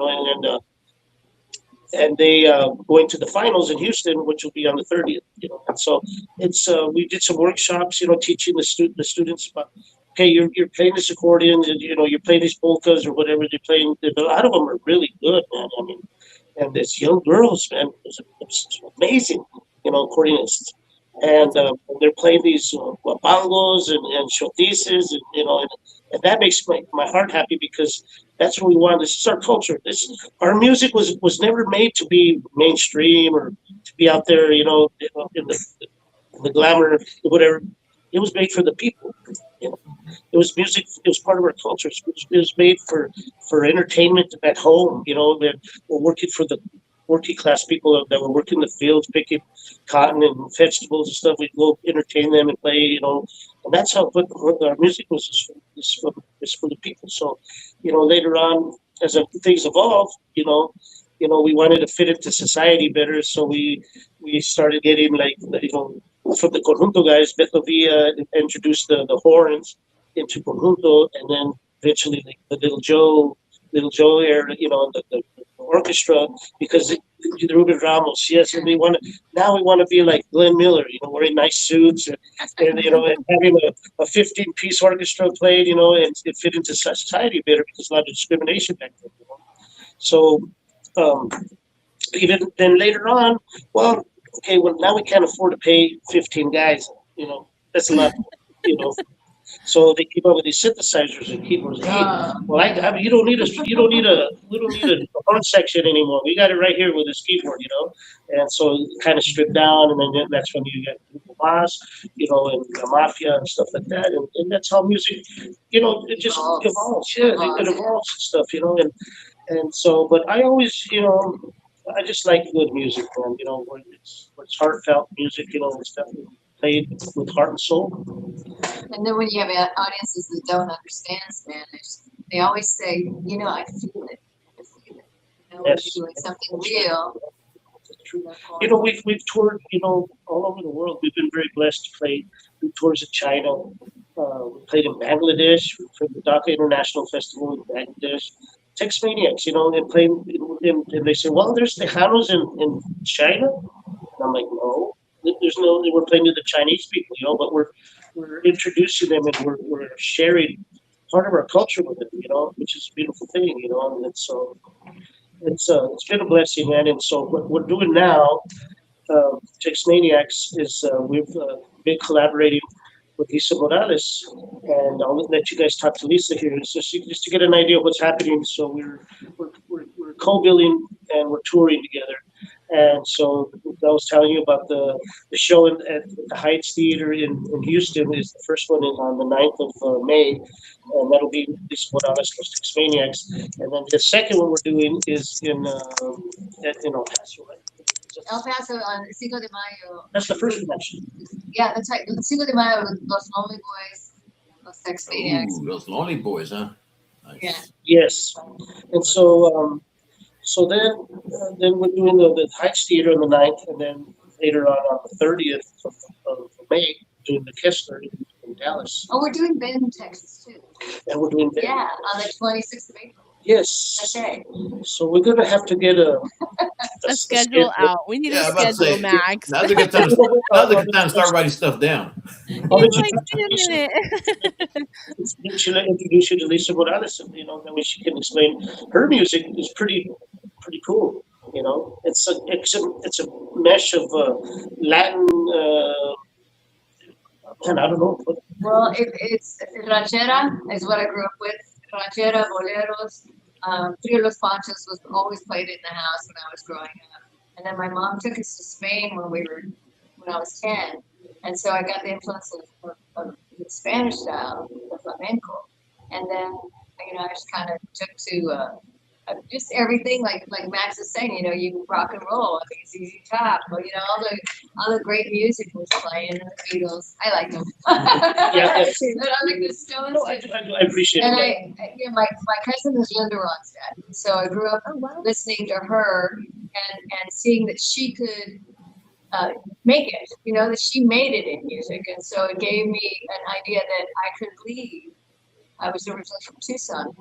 and they go into the finals in Houston, which will be on the 30th. And so it's we did some workshops, teaching the students about, okay, you're playing this accordion, and you're playing these polkas or whatever they're playing. A lot of them are really good, man. I mean, and it's young girls, man. It's amazing, accordionists. And they're playing these bongos and shotices, and that makes my heart happy because that's what we want. This is our culture. Our music was never made to be mainstream or to be out there, in the glamour, whatever. It was made for the people. It was music. It was part of our culture. It was made for entertainment at home. We're working for the working class people that were working the fields, picking cotton and vegetables and stuff. We'd go entertain them and play, and that's how what our music was is for the people. So, later on, as things evolved, we wanted to fit into society better, so we started getting like from the conjunto guys. Beto Villa introduced the horns into conjunto, and then eventually like the little Joe era, the orchestra, because the Ruben Ramos, yes, and now we want to be like Glenn Miller, wearing nice suits and having a 15-piece orchestra played, and it fit into society better because a lot of discrimination back then. So um, even then later on, well, okay, well now we can't afford to pay 15 guys, that's a lot, you know. So they came up with these synthesizers and keyboards. Hey, well, I mean, we don't need a horn section anymore. We got it right here with this keyboard, And so kind of stripped down, and then that's when you get Grupo Mas, and the Mafia and stuff like that, and that's how music, it just evolves. Yeah, it evolves and stuff, and so, but I always, I just like good music, man. When it's heartfelt music, it's definitely played with heart and soul. And then when you have audiences that don't understand Spanish, they always say, I feel it. I feel it. When Yes. you're doing something real. True. We've toured, all over the world. We've been very blessed to play. We tours in China. We played in Bangladesh for the Dhaka International Festival in Bangladesh. Tex Maniacs, and played. And they say, well, there's Tejanos in China. And I'm like, no, there's no. We're playing to the Chinese people, but we're introducing them and we're sharing part of our culture with them, which is a beautiful thing, and so it's been a blessing, man. And so what we're doing now, Chicks Maniacs, is we've been collaborating with Lisa Morales, and I'll let you guys talk to Lisa here, just to get an idea of what's happening. So we're co-billing and we're touring together. And so I was telling you about the show at the Heights Theater in Houston is the first one is on the 9th of May, and that'll be Lisa Morales Los Tex Maniacs. And then the second one we're doing is in El Paso, right? El Paso on Cinco de Mayo. That's the first one, actually. Yeah, that's right. Cinco de Mayo, Los Lonely Boys, Los Sex Maniacs. Ooh, those lonely boys, huh? Nice. Yeah. Yes. And so then we're doing the Heights Theater on the 9th, and then later on the 30th of May, doing the Kessler in Dallas. Oh, we're doing Bend, Texas too. And we're doing Yeah, on the 26th of April. Yes. Okay. So we're gonna have to get A schedule out. We need Yeah, a I'm about to schedule, say, Max. now's a good time to start writing stuff down. I'll He's let you like, talk to wait a Lisa. minute. She'll introduce you to Lisa Morales, and that way she can explain her music is pretty cool. It's a mesh of Latin. And I don't know. Well, it's ranchera is what I grew up with. Ranchera, boleros. Trio Los Panchos was always played in the house when I was growing up. And then my mom took us to Spain when I was 10. And so I got the influence of the Spanish style, the flamenco. And then, I just kind of took to just everything like Max is saying, you rock and roll, I think it's easy top, but all the great music was playing, and the Beatles, I like them. Yeah. But I like the Stones. No, I appreciate And it. my cousin is Linda Ronstadt, so I grew up listening to her and seeing that she could make it, that she made it in music, and so it gave me an idea that I could leave. I was originally from Tucson,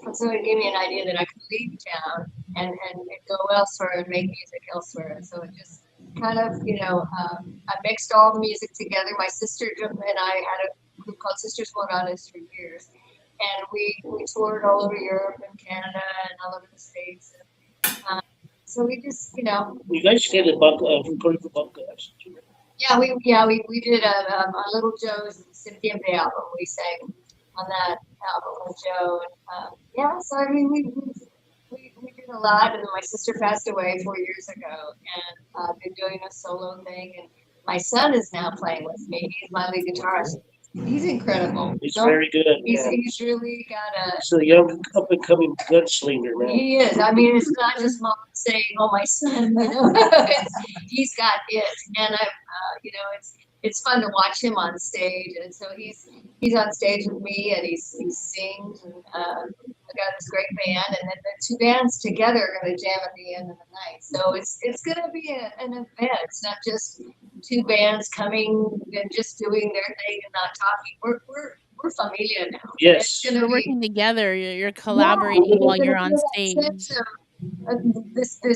and so it gave me an idea that I could leave town and go elsewhere and make music elsewhere. And so it just kind of, I mixed all the music together. My sister and I had a group called Sisters Morales for years, and we toured all over Europe and Canada and all over the States. So we just, You guys did a recording for Bunker, actually. we did a Little Joe's Septiembre album. We sang on that album with Joe. And, so I mean, we did a lot. And then my sister passed away 4 years ago, and I've been doing a solo thing. And my son is now playing with me. He's my lead guitarist. He's incredible. He's No, very good. he's Yeah. he's really got a. He's a young up and coming gunslinger, man. He is. I mean, it's not just mom saying, "Oh, my son." You know, he's got it, and you know, it's fun to watch him on stage. And so he's on stage with me, and he sings, and we got this great band, and then the two bands together are going to jam at the end of the night. So it's going to be an event. It's not just two bands coming and just doing their thing and not talking. We're familia now. Yes. It's going You're to be. working together. You're collaborating while you're on stage. This You're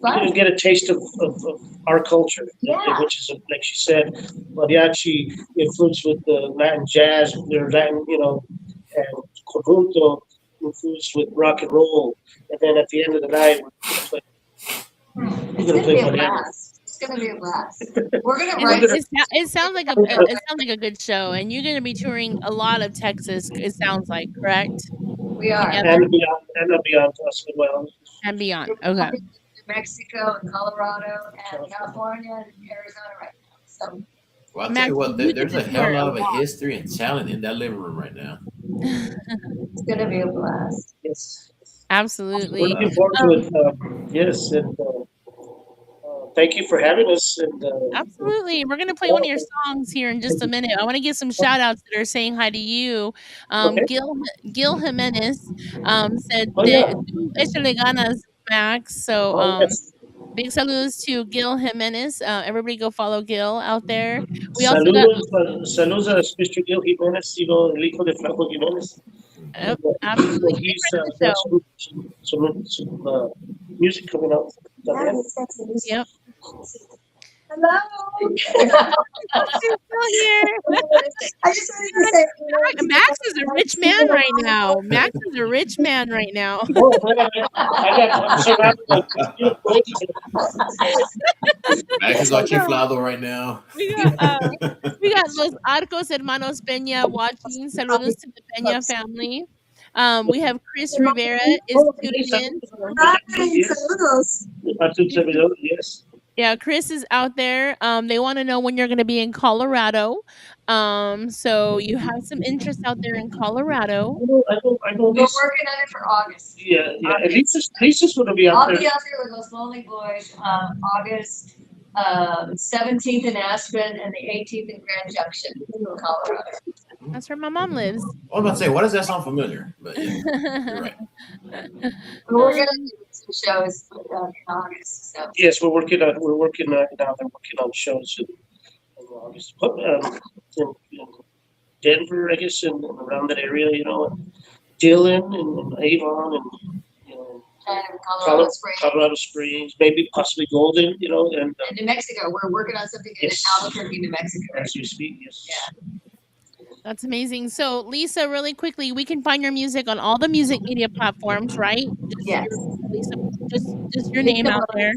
fun. gonna get a taste of our culture, Yeah. which is like she said, mariachi influenced with the Latin jazz, or Latin, and conjunto influenced with rock and roll, and then at the end of the night we're It's gonna gonna be play a mariachi. blast. It's gonna be a blast. We're gonna It, write. it sounds like a good show, and you're going to be touring a lot of Texas. It sounds like, correct? We are. Together And beyond us as well. and beyond. We're Okay. going to New Mexico and Colorado and California and Arizona right now. So Well, I'll tell Max, you what, you there's a just hell were a of a lot. history and talent in that living room right now. it's gonna be a blast. Yes. We're Absolutely. looking forward to it. Yes, and thank you for having us. And Absolutely. We're going to play one of your songs here in just a minute. I want to give some shout outs that are saying hi to you. Okay. Gil Jimenez said, Oh yeah. "Tú échale ganas, Max." So, Oh yes. big saludos to Gil Jimenez. Everybody go follow Gil out there. We also got, Saludos a Mr. Gil Jimenez, el hijo de Franco Jimenez. yep, And, absolutely. Big he's friend of the got show. some music coming out. Yep. Hello. She's still here. I just wanted to say, Max is a rich man right now. Max is a rich man right now. Oh, I'm surrounded by Max is our chiflado right now. We got Los Arcos Hermanos Peña watching. Saludos to the Peña family. We have Chris Rivera is tuning in. Hi, saludos. Yes. Yeah, Chris is out there. They want to know when you're going to be in Colorado. So you have some interest out there in Colorado. I know We're these. working on it for August. Yeah. At Lisa's going to be out I'll there. be out there with Los Lonely Boys August 17th in Aspen and the 18th in Grand Junction, Colorado. That's where my mom lives. I was about to say, why does that sound familiar? But yeah, you're right. But we're gonna do some shows in August. So Yes, we're working now. They're working on shows in August. In Denver, I guess, and around that area, Dillon and Avon and and Colorado Springs. Colorado Springs, maybe possibly Golden, and And New Mexico, we're working on something in Yes. Albuquerque, New Mexico. as you speak, yes. Yeah. That's amazing. So, Lisa, really quickly, we can find your music on all the music media platforms, right? Just Yes. Lisa, just your name out there.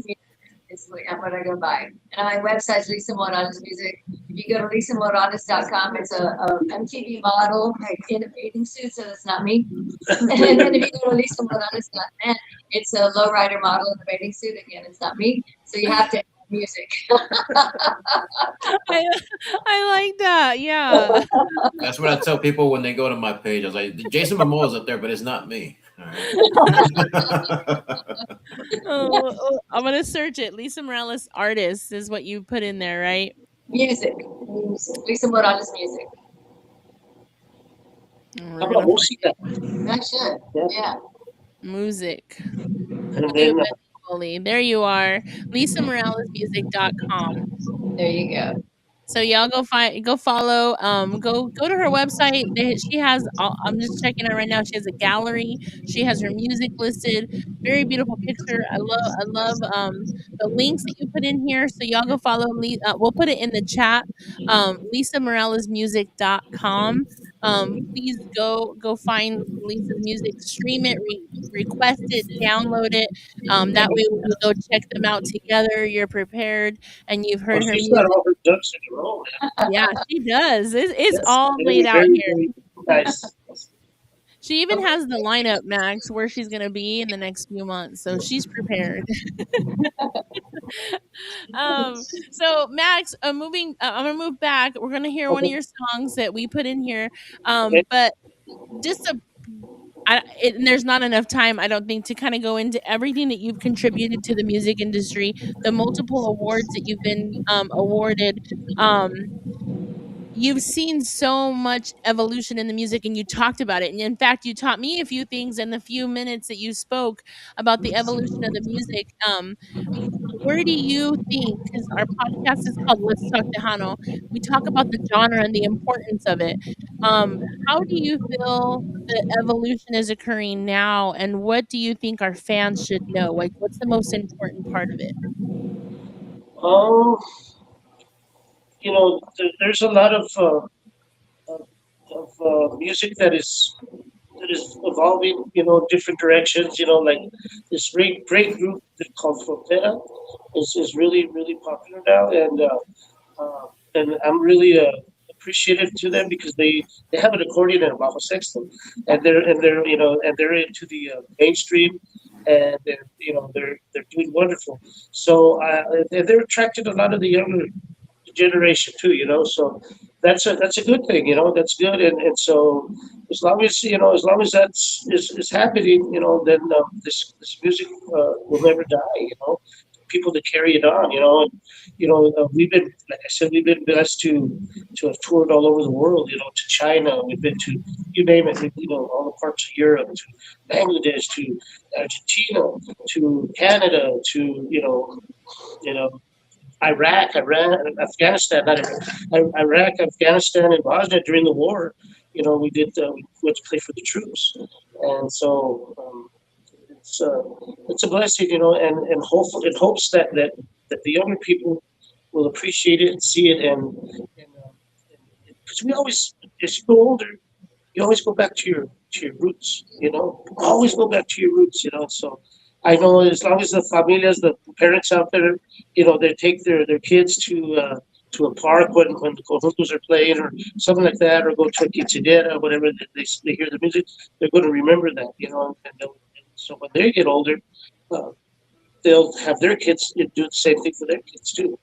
Is what I go by. And my website's Lisa Morales Music. If you go to lisamorales.com, it's a MTV model in a bathing suit, so that's not me. And then if you go to lisamorales.net, it's a lowrider model in a bathing suit. Again, it's not me. So you have to have music. I like that. Yeah. That's what I tell people when they go to my page. I was like, Jason Momoa's up there, but it's not me. All right. I'm gonna search it. Lisa Morales artist is what you put in there, right? Music. Lisa Morales Music. We're How gonna about música? That should. Yeah. music. And then There you are. LisaMoralesMusic.com. There you go. So y'all go follow, go to her website. She has I'm just checking her right now. She has a gallery. She has her music listed. Very beautiful picture. I love the links that you put in here. So y'all go follow we'll put it in the chat. LisaMoralesMusic.com. Please go find Lisa's music, stream it, request it, download it. That way when you go check them out together, you're prepared and you've heard her she's music. got all her ducks in a row. Yeah, she does. It's Yes, all very, laid out very, here. very nice. She even has the lineup, Max, where she's gonna be in the next few months, so she's prepared. So Max, I'm gonna move back. We're gonna hear one of Okay. your songs that we put in here. Okay. But just and there's not enough time, I don't think, to kind of go into everything that you've contributed to the music industry, the multiple awards that you've been awarded. Um, you've seen so much evolution in the music, and you talked about it. And in fact, you taught me a few things in the few minutes that you spoke about the evolution of the music. Where do you think, because our podcast is called Let's Talk Tejano, we talk about the genre and the importance of it. How do you feel the evolution is occurring now, and what do you think our fans should know? Like, what's the most important part of it? Um, there's a lot of, music that is evolving, different directions. Like this great group that called Frontera is really really popular now, and I'm really appreciative to them because they have an accordion and a bajo sexto, and they're into the mainstream, and they're doing wonderful. So and they're attracting a lot of the younger generation too, so that's a good thing, that's good. And so as long as is happening, then this music will never die, people to carry it on, and we've been, like I said, we've been blessed to have toured all over the world, to China, we've been to, you name it, all the parts of Europe, to Bangladesh, to Argentina, to Canada, to you know Afghanistan, not Iraq, Afghanistan, and Bosnia during the war. We went to play for the troops, and so it's a blessing, and hopeful in hopes that the younger people will appreciate it and see it, and because we always, as you go older, you always go back to your roots, always go back to your roots, so I know as long as the familias, the parents out there, they take their kids to a park when the conjuntos are playing or something like that, or go to a quinceañera, whatever, they hear the music, they're going to remember that, and so when they get older, uh, they'll have their kids do the same thing for their kids too.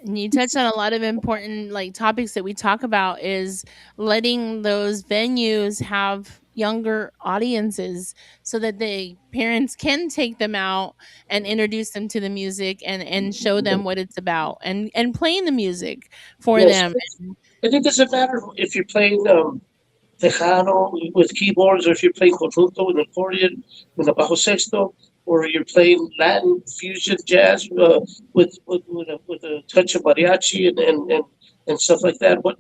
And you touched on a lot of important like topics that we talk about is letting those venues have younger audiences so that the parents can take them out and introduce them to the music and show them what it's about and playing the music for Yes, them. and it doesn't matter if you're playing Tejano with keyboards, or if you're playing conjunto with an accordion, with a bajo sexto, or you're playing Latin fusion jazz with a touch of mariachi and stuff like that. Or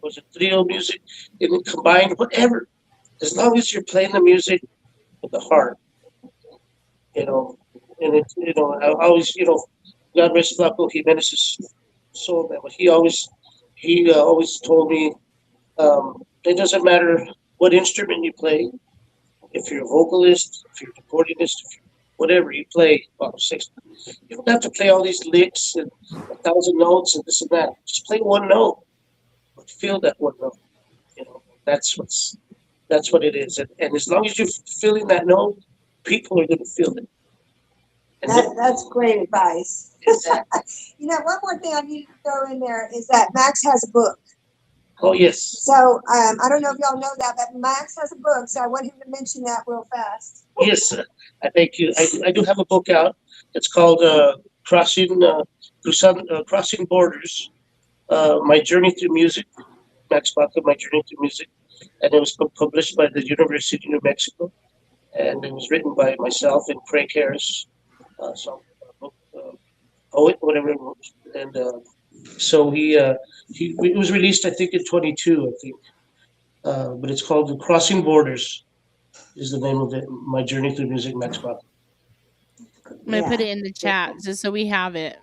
was it trio music? And combined, whatever. As long as you're playing the music with the heart, you know. And I always, God rest Flaco Jimenez's soul, man. But he always told me, it doesn't matter what instrument you play. If you're a vocalist, if you're an accordionist, if you're whatever you play, about six, you don't have to play all these licks and 1,000 notes and this and that. Just play one note, but feel that one note. That's what it is. And as long as you're feeling that note, people are going to feel it. And That's great advice. One more thing I need to throw in there is that Max has a book. oh yes, So I don't know if y'all know that, but Max has a book. So I want him to mention that real fast. yes, I thank you. I do have a book out. It's called Crossing Borders, My Journey Through Music, Max Baca, My Journey Through Music, and it was published by the University of New Mexico, and it was written by myself and Craig Harris, some poet, whatever it was, and so he it was released, I think, in 22, I think, but it's called The Crossing Borders, is the name of it. My Journey Through Music, Max Baca. I'm gonna put it in the chat just so we have it.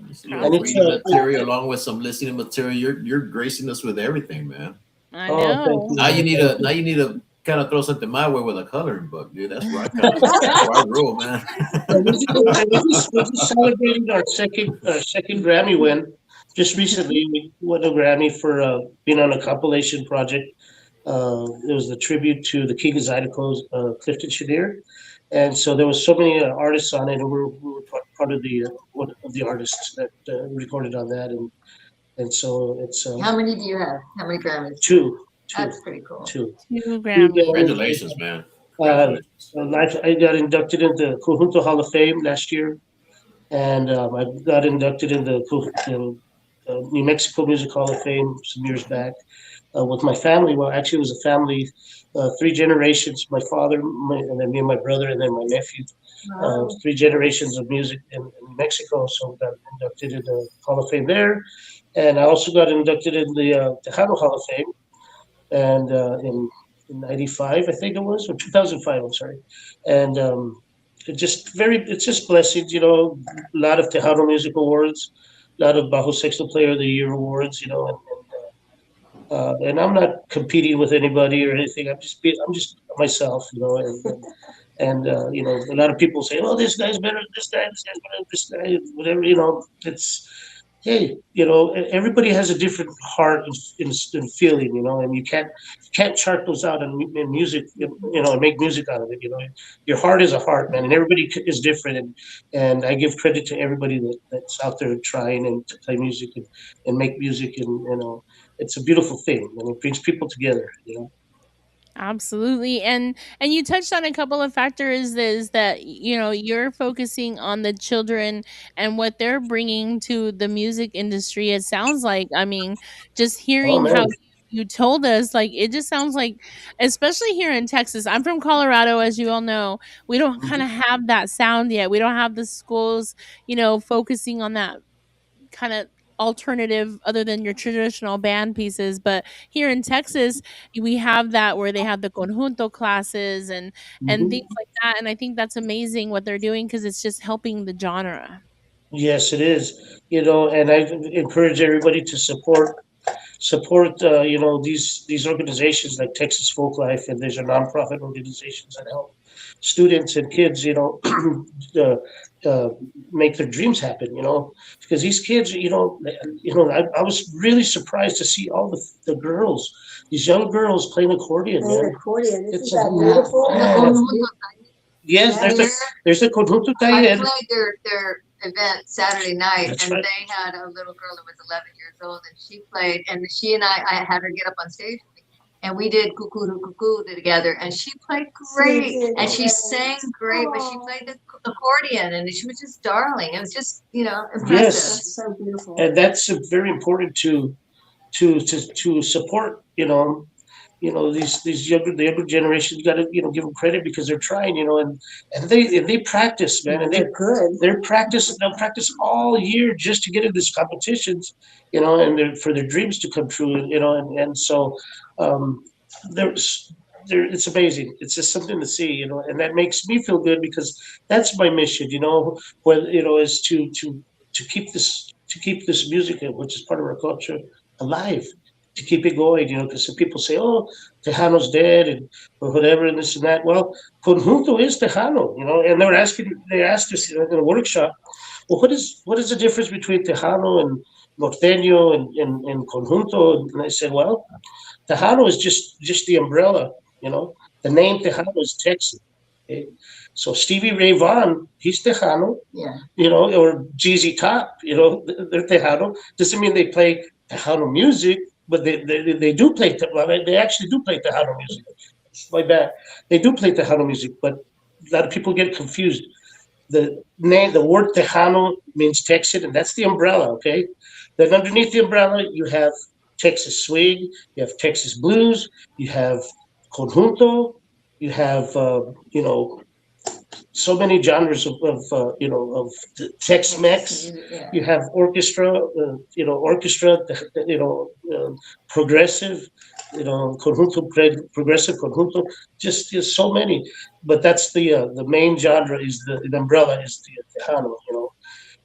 This little And it's reading material along with some listening material. You're gracing us with everything, man. I oh, thank know. you. Now you need to kind of throw something my way with a coloring book, dude. That's where I rule, man. And we just celebrated our second Grammy win just recently we won a Grammy for being on a compilation project. It was the tribute to the King of Zydeco's Clifton Chenier, and so there was so many artists on it, and we were part of the one of the artists that recorded on that, and so it's How many do you have? How many Grammys? two, two, That's pretty cool. two. Two Two Grammys. Grammys. Congratulations, man. Uh, Congratulations. I got inducted into Conjunto Hall of Fame last year, and I got inducted in the New Mexico Music Hall of Fame some years back with my family. Well, actually, it was a family, three generations. My father, and then me and my brother, and then my nephew. Wow. Three generations of music in New Mexico. So got inducted in the Hall of Fame there, and I also got inducted in the Tejano Hall of Fame, and in '95, I think it was, or 2005. I'm sorry, and it's just blessings. A lot of Tejano Music Awards, a lot of Bajo Sexto Player of the Year awards. And I'm not competing with anybody or anything. I'm just myself. A lot of people say, "Oh, this guy's better than this guy. This guy's better than this guy." Whatever. It's hey, everybody has a different heart and feeling. And you can't chart those out in music. And make music out of it. Your heart is a heart, man, and everybody is different. And I give credit to everybody that's out there trying and to play music and make music, and it's a beautiful thing, and it brings people together. Absolutely. And you touched on a couple of factors is that you're focusing on the children and what they're bringing to the music industry. It sounds like, I mean, just Oh hearing how man. you told us, like, it just sounds like, especially here in Texas. I'm from Colorado, as you all know. We don't kind Mhm. of have that sound yet. We don't have the schools, focusing on that kind of alternative other than your traditional band pieces. But here in Texas, we have that where they have the conjunto classes and things Mhm. like that. And I think that's amazing what they're doing because it's just helping the genre. Yes, it is. And I encourage everybody to support these organizations like Texas Folk Life, and there's a nonprofit organizations that help students and kids uh, uh, make their dreams happen. Because these kids, I was really surprised to see all the girls, these young girls playing accordion, Playing man. accordion. Isn't It's that Yeah. beautiful? The man. Conjunto. Yes, Yeah. there's the conjunto I taller. played their event Saturday night, That's and right. they had a little girl that was 11 years old, and she played, and she and I had her get up on stage with me, and we did cuckoo cuckoo together, and she played great, and she sang great, but she played the accordion, and she was just darling. It was just, impressive. Yes. That's so beautiful. And that's very important to support. These the younger generation, you got to give them credit because they're trying. And they practice, man, and They're good. they'll practice all year just to get in these competitions. And for their dreams to come true. And so um, there's there it's amazing. It's just something to see. And that makes me feel good because that's my mission. Is to keep this music, which is part of our culture, alive, to keep it going. Because some people say, "Oh, Tejano's dead," and or whatever, and this and that. Well, conjunto is Tejano. And they asked us in a workshop, well, what is the difference between Tejano and norteño and conjunto? And I said, well, Tejano is just the umbrella. The name Tejano is Texan. Okay? So Stevie Ray Vaughan, he's Tejano, Yeah. or GZ Top, they're Tejano. Doesn't mean they play Tejano music, but they do play. Well, they actually do play Tejano music. My bad. They do play Tejano music, but a lot of people get confused. The word Tejano means Texan, and that's the umbrella. Okay, then underneath the umbrella you have Texas swing, you have Texas blues, you have conjunto, you have so many genres of Tex-Mex. Yeah. You have orchestra, progressive, progressive conjunto. Just so many, but that's the main genre is the umbrella is the Tejano,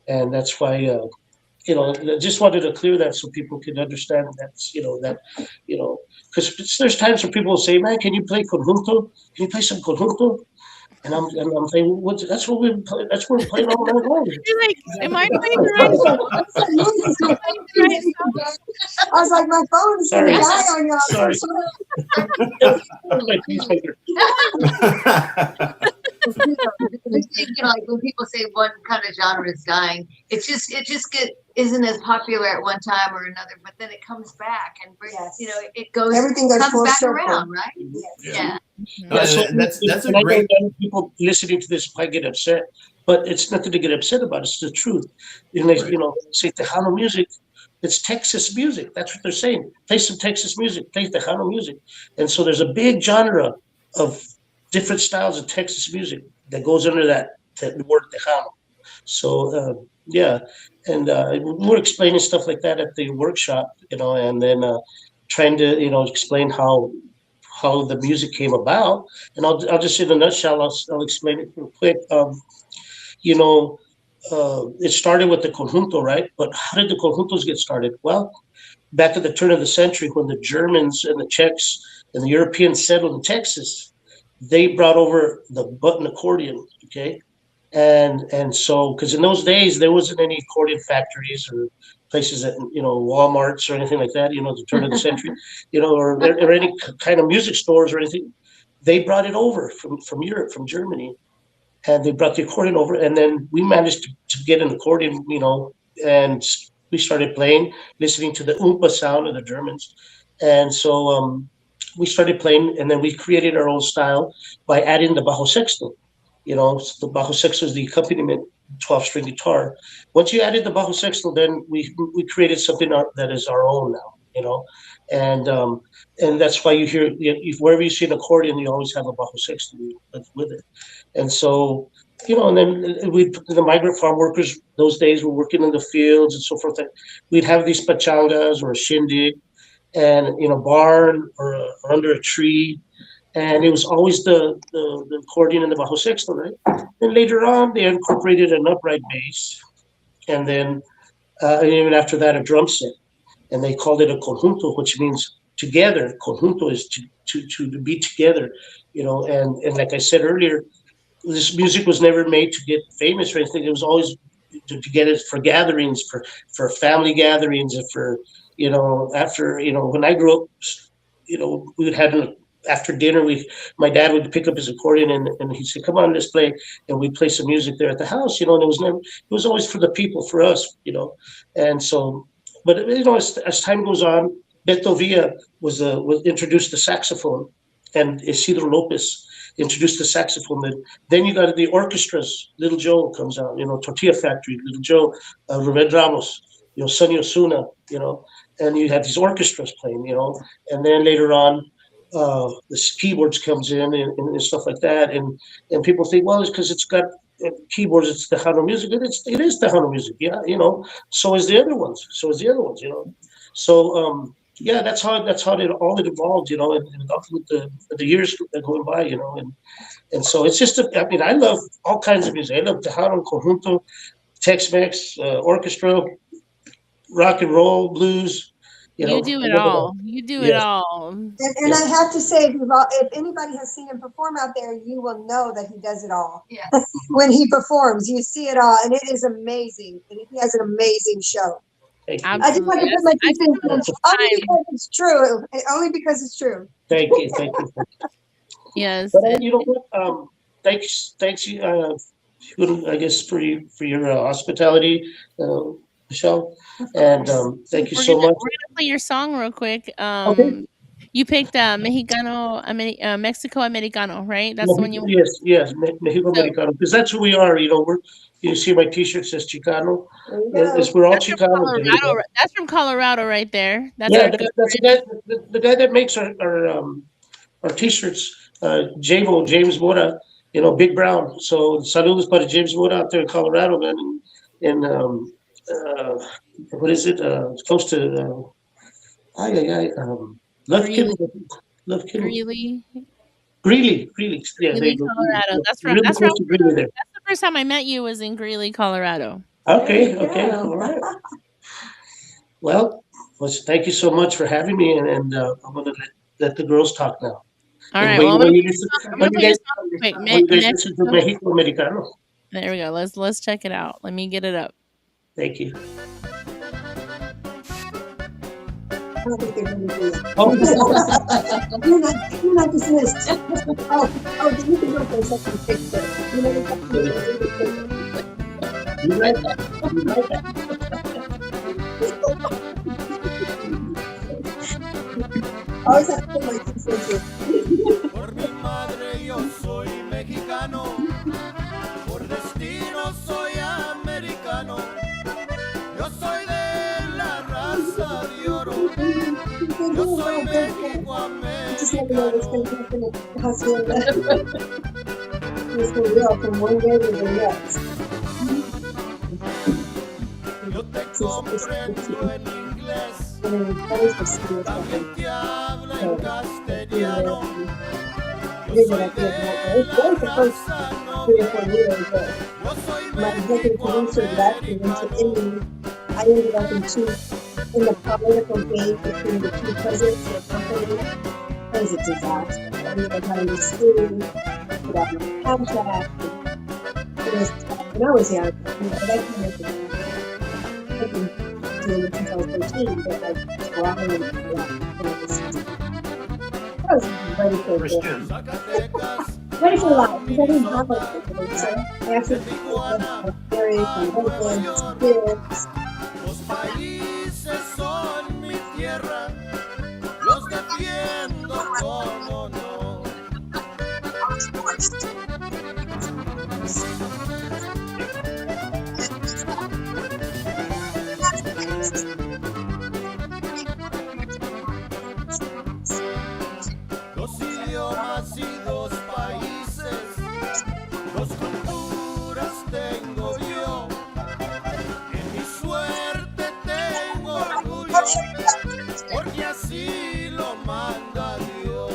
and that's why. I just wanted to clear that so people can understand because there's times where people will say, "Man, can you play conjunto? Can you play some conjunto?" And I'm saying, that's what we play. That's what we're playing all night long. You're like, am I playing the right I was like, my phone is going to Sorry. die on you. Sorry. That's my peace maker. I think, like when people say one kind of genre is dying, isn't as popular at one time or another, but then it comes back and brings, Yes. it goes, Everything goes comes full back circle. around, right? Yes. Yeah. No, Yeah, so that's a and I know great. young people listening to this might get upset, but it's nothing to get upset about. It's the truth. And they, Right. say Tejano music. It's Texas music. That's what they're saying. Play some Texas music. Play Tejano music. And so there's a big genre of different styles of Texas music that goes under that word Tejano. So yeah, and we're explaining stuff like that at the workshop, and then trying to explain how the music came about. And I'll just in a nutshell, I'll explain it real quick. You know, it started with the conjunto, right? But how did the conjuntos get started? Well, back at the turn of the century, when the Germans and the Czechs and the Europeans settled in Texas, they brought over the button accordion. Okay, and so because in those days there wasn't any accordion factories or places that Walmarts or anything like that. At the turn of the century, or any kind of music stores or anything. They brought it over from Europe, from Germany, and they brought the accordion over, and then we managed to get an accordion, and we started playing, listening to the oompa sound of the Germans, and so we started playing, and then we created our own style by adding the bajo sexto. So the bajo sexto is the accompaniment 12-string guitar. Once you added the bajo sexto, then we created something that is our own now. And that's why you hear wherever you see an accordion, you always have a bajo sexto with it. And so, and then the migrant farm workers those days were working in the fields and so forth. We'd have these pachangas or a shindig and in a barn or under a tree. And it was always the accordion and the bajo sexto, right? Then later on, they incorporated an upright bass. And then, and even after that, a drum set. And they called it a conjunto, which means together. Conjunto is to be together, and like I said earlier, this music was never made to get famous or anything. It was always to get it for gatherings, for family gatherings, and for after when I grew up, we would have after dinner. My dad would pick up his accordion and he'd say, "Come on, let's play," and we'd play some music there at the house. And it was always for the people, for us, and so. But as time goes on, Beto Villa was introduced the saxophone, and Isidro Lopez introduced the saxophone. Then you got the orchestras. Little Joe comes out, Tortilla Factory, Little Joe, Rubén Ramos, Sonny Osuna, and you have these orchestras playing, and then later on, the keyboards comes in and stuff like that, and people think, well, it's because it's got keyboards, it's Tejano music. It is Tejano music, yeah, So is the other ones. So yeah, that's how it all evolved, and with the years going by, and so it's just I love all kinds of music. I love Tejano, conjunto, Tex-Mex, orchestra, rock and roll, blues. You do I it love it all. all. You do it Yes, all. And I have to say, if anybody has seen him perform out there, you will know that he does it all. Yeah. When he performs, you see it all, and it is amazing. And he has an amazing show. thank you, I just want Absolutely. to put my I've 2 been cents doing in, this only time. because it's true. Only because it's true. thank you, thank you. Yes. But you know what? Thanks you. I guess for your hospitality, Michelle, and thank you We're so gonna much. we're gonna play your song real quick. Okay. You picked Mexico Americano, right? That's the one you want. Yes, Mexico So Americano, because that's who we are. You see my T-shirt says Chicano. There you go. We're all that's from Chicanos here. Colorado. That's from Colorado right there. That's Yeah, our good that's the friend. guy. The guy that makes our T-shirts, James Mora, Big Brown. So saludos para James Mora out there in Colorado, man. And uh, what is it? It's close to Love Greeley, Killing, Love Killing, Greeley, Greeley. Yeah, there Greeley, you go. Greeley. Colorado. Yeah, really That's where close to Greeley there. that's the first time I met you was in Greeley, Colorado. Okay, There you okay, go. all right. Well, thank you so much for having me, and I'm gonna let the girls talk now. All And right. Well, I'm when gonna you play your guys, song real quick. when you guys listen to Mexico. Mexico Americano, There we go. Let's check it out. Let me get it up. thank you. I don't think they're ready for you. Oh, You're not dismissed. You can go for a second picture. You know, it's something you to do with like that. You like that. I always have to put my 2 cents in. Por mi madre yo soy mexicano, por destino soy americano. Yo soy de la raza de oro, yo soy México I just never know what's going americano. to happen at the hacienda. It's for real from one day to the next. Yo te comprendo en inglés, And then always for serious también something. te hablo en So, castellano. Yo did what soy I did. de It's la only the first raza 3 or 4 years, but yo soy my executive México producer left and went to americano. Italy. I ended up in the political game between the 2 presidents of the company. It was a disaster. I ended up having to sue, put out my contract, and it was tough. When I was young, but I kind of I've been doing it since I was 13, but like traveling a lot. I was ready for a bit. Christian. Zacatecas, Ready for life because I didn't have Arizona, anything. So I de actually Tijuana married my a Nueva husband, York. kids. Los países son mi tierra, los defiendo con honor. Dos idiomas y dos países, dos culturas tengo yo. En mi suerte tengo orgullo, porque así lo manda Dios.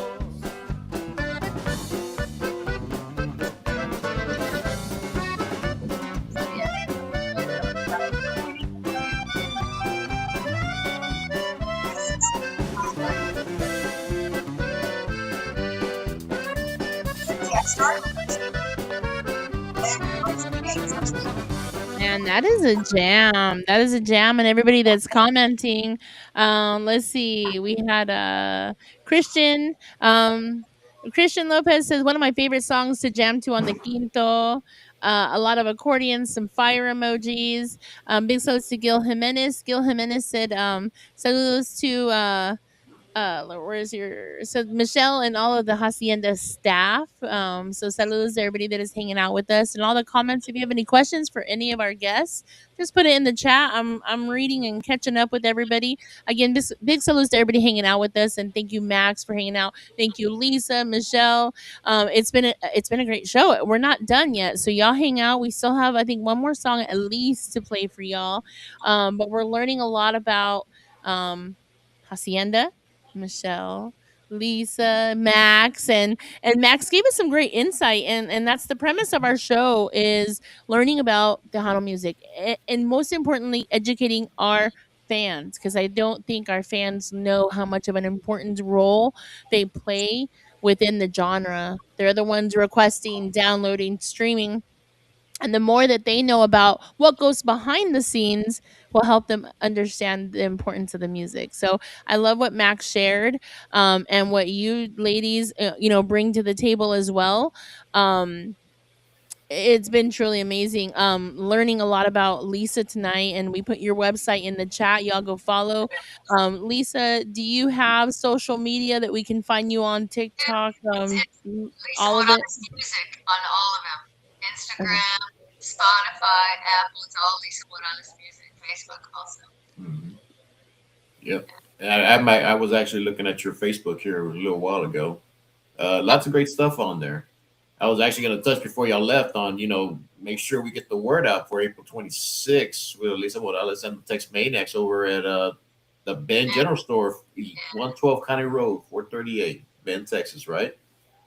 Man, that is a jam. That is a jam, and everybody that's commenting. Let's see. We had Christian. Christian Lopez says one of my favorite songs to jam to on the quinto. A lot of accordions, some fire emojis. Big saludos to Gil Jimenez. Gil Jimenez said, "Saludos to where's your so Michelle and all of the hacienda staff. So saludos to everybody that is hanging out with us and all the comments. If you have any questions for any of our guests, just put it in the chat. I'm reading and catching up with everybody. Again, this big saludos to everybody hanging out with us, and thank you, Max, for hanging out. Thank you, Lisa, Michelle. It's been a great show. We're not done yet, so y'all hang out. We still have, I think, one more song at least to play for y'all. But we're learning a lot about hacienda, Michelle, Lisa, Max, and Max gave us some great insight, and that's the premise of our show is learning about Tejano music, and most importantly, educating our fans because I don't think our fans know how much of an important role they play within the genre. They're the ones requesting, downloading, streaming, and the more that they know about what goes behind the scenes will help them understand the importance of the music. So I love what Max shared, and what you ladies bring to the table as well. It's been truly amazing, learning a lot about Lisa tonight, and we put your website in the chat. Y'all go follow. Lisa, do you have social media that we can find you on TikTok, It's it. Lisa all of it? Morales Music on all of them. Okay. Instagram, Spotify, Apple, it's all Lisa Morales Music. Facebook also. Mhm. Yep. And I was actually looking at your Facebook here a little while ago. Lots of great stuff on there. I was actually going to touch before y'all left on, make sure we get the word out for April 26th with Lisa Morales and the Tex Maniacs over at the Ben General Store, 112 County Road, 438, Ben, Texas, right?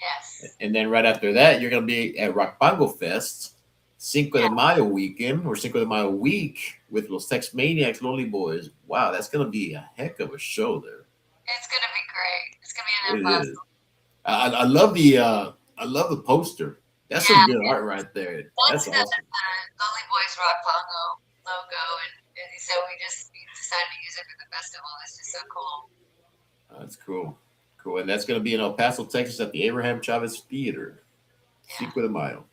Yes. And then right after that, you're going to be at Rock Pango Fest, Cinco de Mayo weekend or Cinco de Mayo week with Los Tex Maniacs, Lonely Boys. Wow, that's going to be a heck of a show there. It's gonna be great. It's gonna be an It is. impossible. I love the poster. That's some Yeah, good art right there. that's That's the awesome. Lonely Boys Rock Bongo logo, and so we decided to use it for the festival. It's just so cool. That's cool. Cool. And that's going to be in El Paso, Texas at the Abraham Chavez Theater. Yeah, Cinco de Mayo.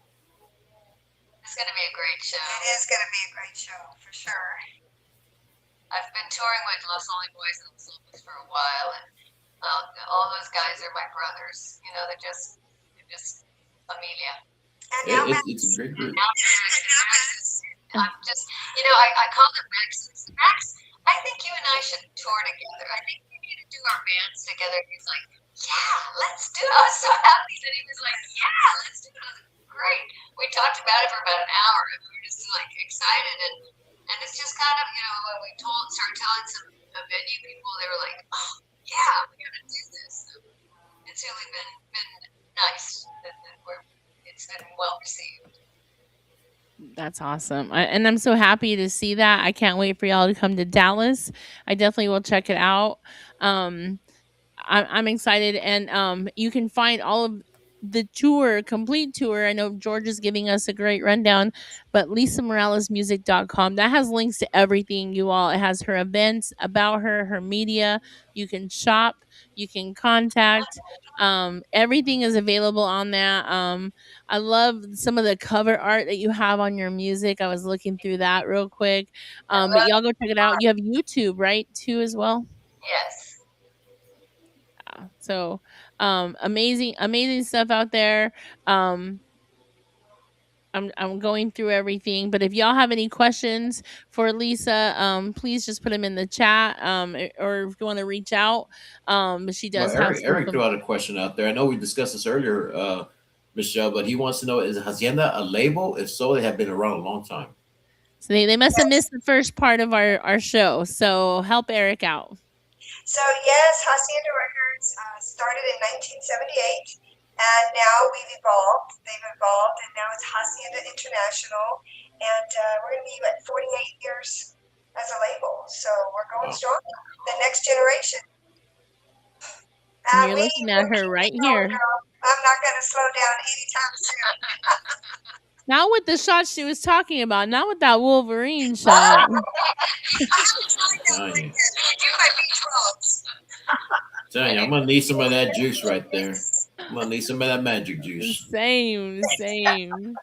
it's gonna be a great show. It is going to be a great show for sure. I've been touring with Los Only Boys and Los Lobos for a while, and all those guys are my brothers. You know, they're just familia. And Yeah, now, it's a Max, great group. Now I'm just, I call him Max. I said, Max, I think you and I should tour together. I think we need to do our bands together. He's like, yeah, let's do it. I was so happy that he was like, yeah, let's do it. I was like, great. We talked about it for about an hour, and we were just like excited, and it's just kind of, when we started telling some venue people, they were like, oh, yeah, we gotta do this. So it's really been nice that it's been well received. That's awesome. And I'm so happy to see that. I can't wait for y'all to come to Dallas. I definitely will check it out. Um, I'm excited, and you can find all of the tour, complete tour. I know George is giving us a great rundown, but lisamoralesmusic.com, that has links to everything, you all. It has her events, about her, her media. You can shop, you can contact. Everything is available on that. I love some of the cover art that you have on your music. I was looking through that real quick. I But love y'all go check it out. You have YouTube, right, too, as well? yes. So, amazing, amazing stuff out there. Um, I'm going through everything, but if y'all have any questions for Lisa, please just put them in the chat. Or if you want to reach out, she Well, does have Eric social. threw out a question out there. I know we discussed this earlier, Michelle, but he wants to know, is Hacienda a label? If so, they have been around a long time. So they must have yes. missed the first part of our show. So help Eric out. So yes, Hacienda Records started in 1978, and now we've evolved. They've evolved, and now it's Hacienda International, and we're going to be at 48 years as a label. So we're going Wow. strong. The next generation. And you're We looking at will her keep right going, here. girl. I'm not going to slow down anytime soon. Not with the shot she was talking about. Not with that Wolverine I shot. haven't tried that Telling one you. yet. I do my B12s. Telling you, I'm gonna need some of that juice right there. I'm gonna need some of that magic juice. Same, same.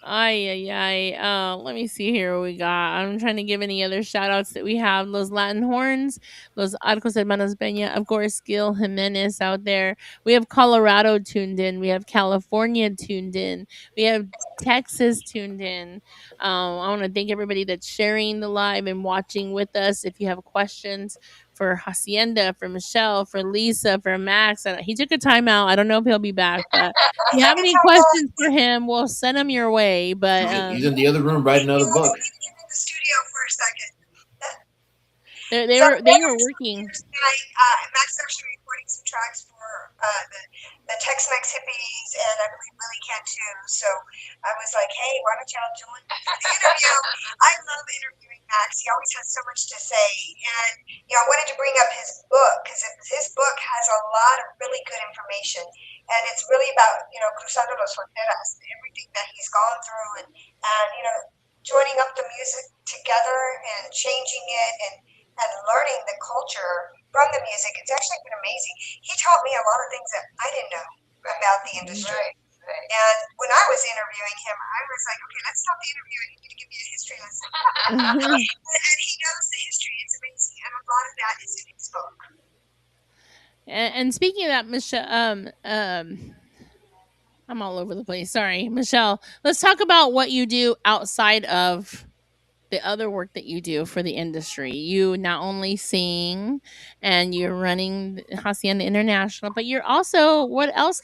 Ay, ay, ay. Let me see here what we got. I'm trying to give any other shout outs that we have. Los Latin Horns, Los Arcos Hermanos Peña, of course, Gil Jimenez out there. We have Colorado tuned in. We have California tuned in. We have Texas tuned in. I want to thank everybody that's sharing the live and watching with us. If you have questions for Hacienda, for Michelle, for Lisa, for Max, he took a timeout. I don't know if he'll be back, but I you took have a any time off. questions for him, we'll send them your way. But He's in the other room writing another Let's book. leave him in the studio for a second. they So were the they were next working. years tonight, Max is actually recording some tracks for the Tex-Mex hippies, and I believe Willie can too. So I was like, hey, why don't y'all join me for the interview? I love interviewing Max. He always has so much to say, and I wanted to bring up his book because his book has a lot of really good information, and it's really about cruzando los fronteras, everything that he's gone through, and joining up the music together and changing it and learning the culture from the music. It's actually been amazing. He taught me a lot of things that I didn't know about the industry. Right. And when I was interviewing him, I was like, okay, let's stop the interview. You need to give me a history lesson. And he knows the history. It's amazing. And a lot of that is in his book. And speaking of that, Michelle, I'm all over the place. Sorry, Michelle. Let's talk about what you do outside of the other work that you do for the industry. You not only sing and you're running Hacienda International, but you're also what else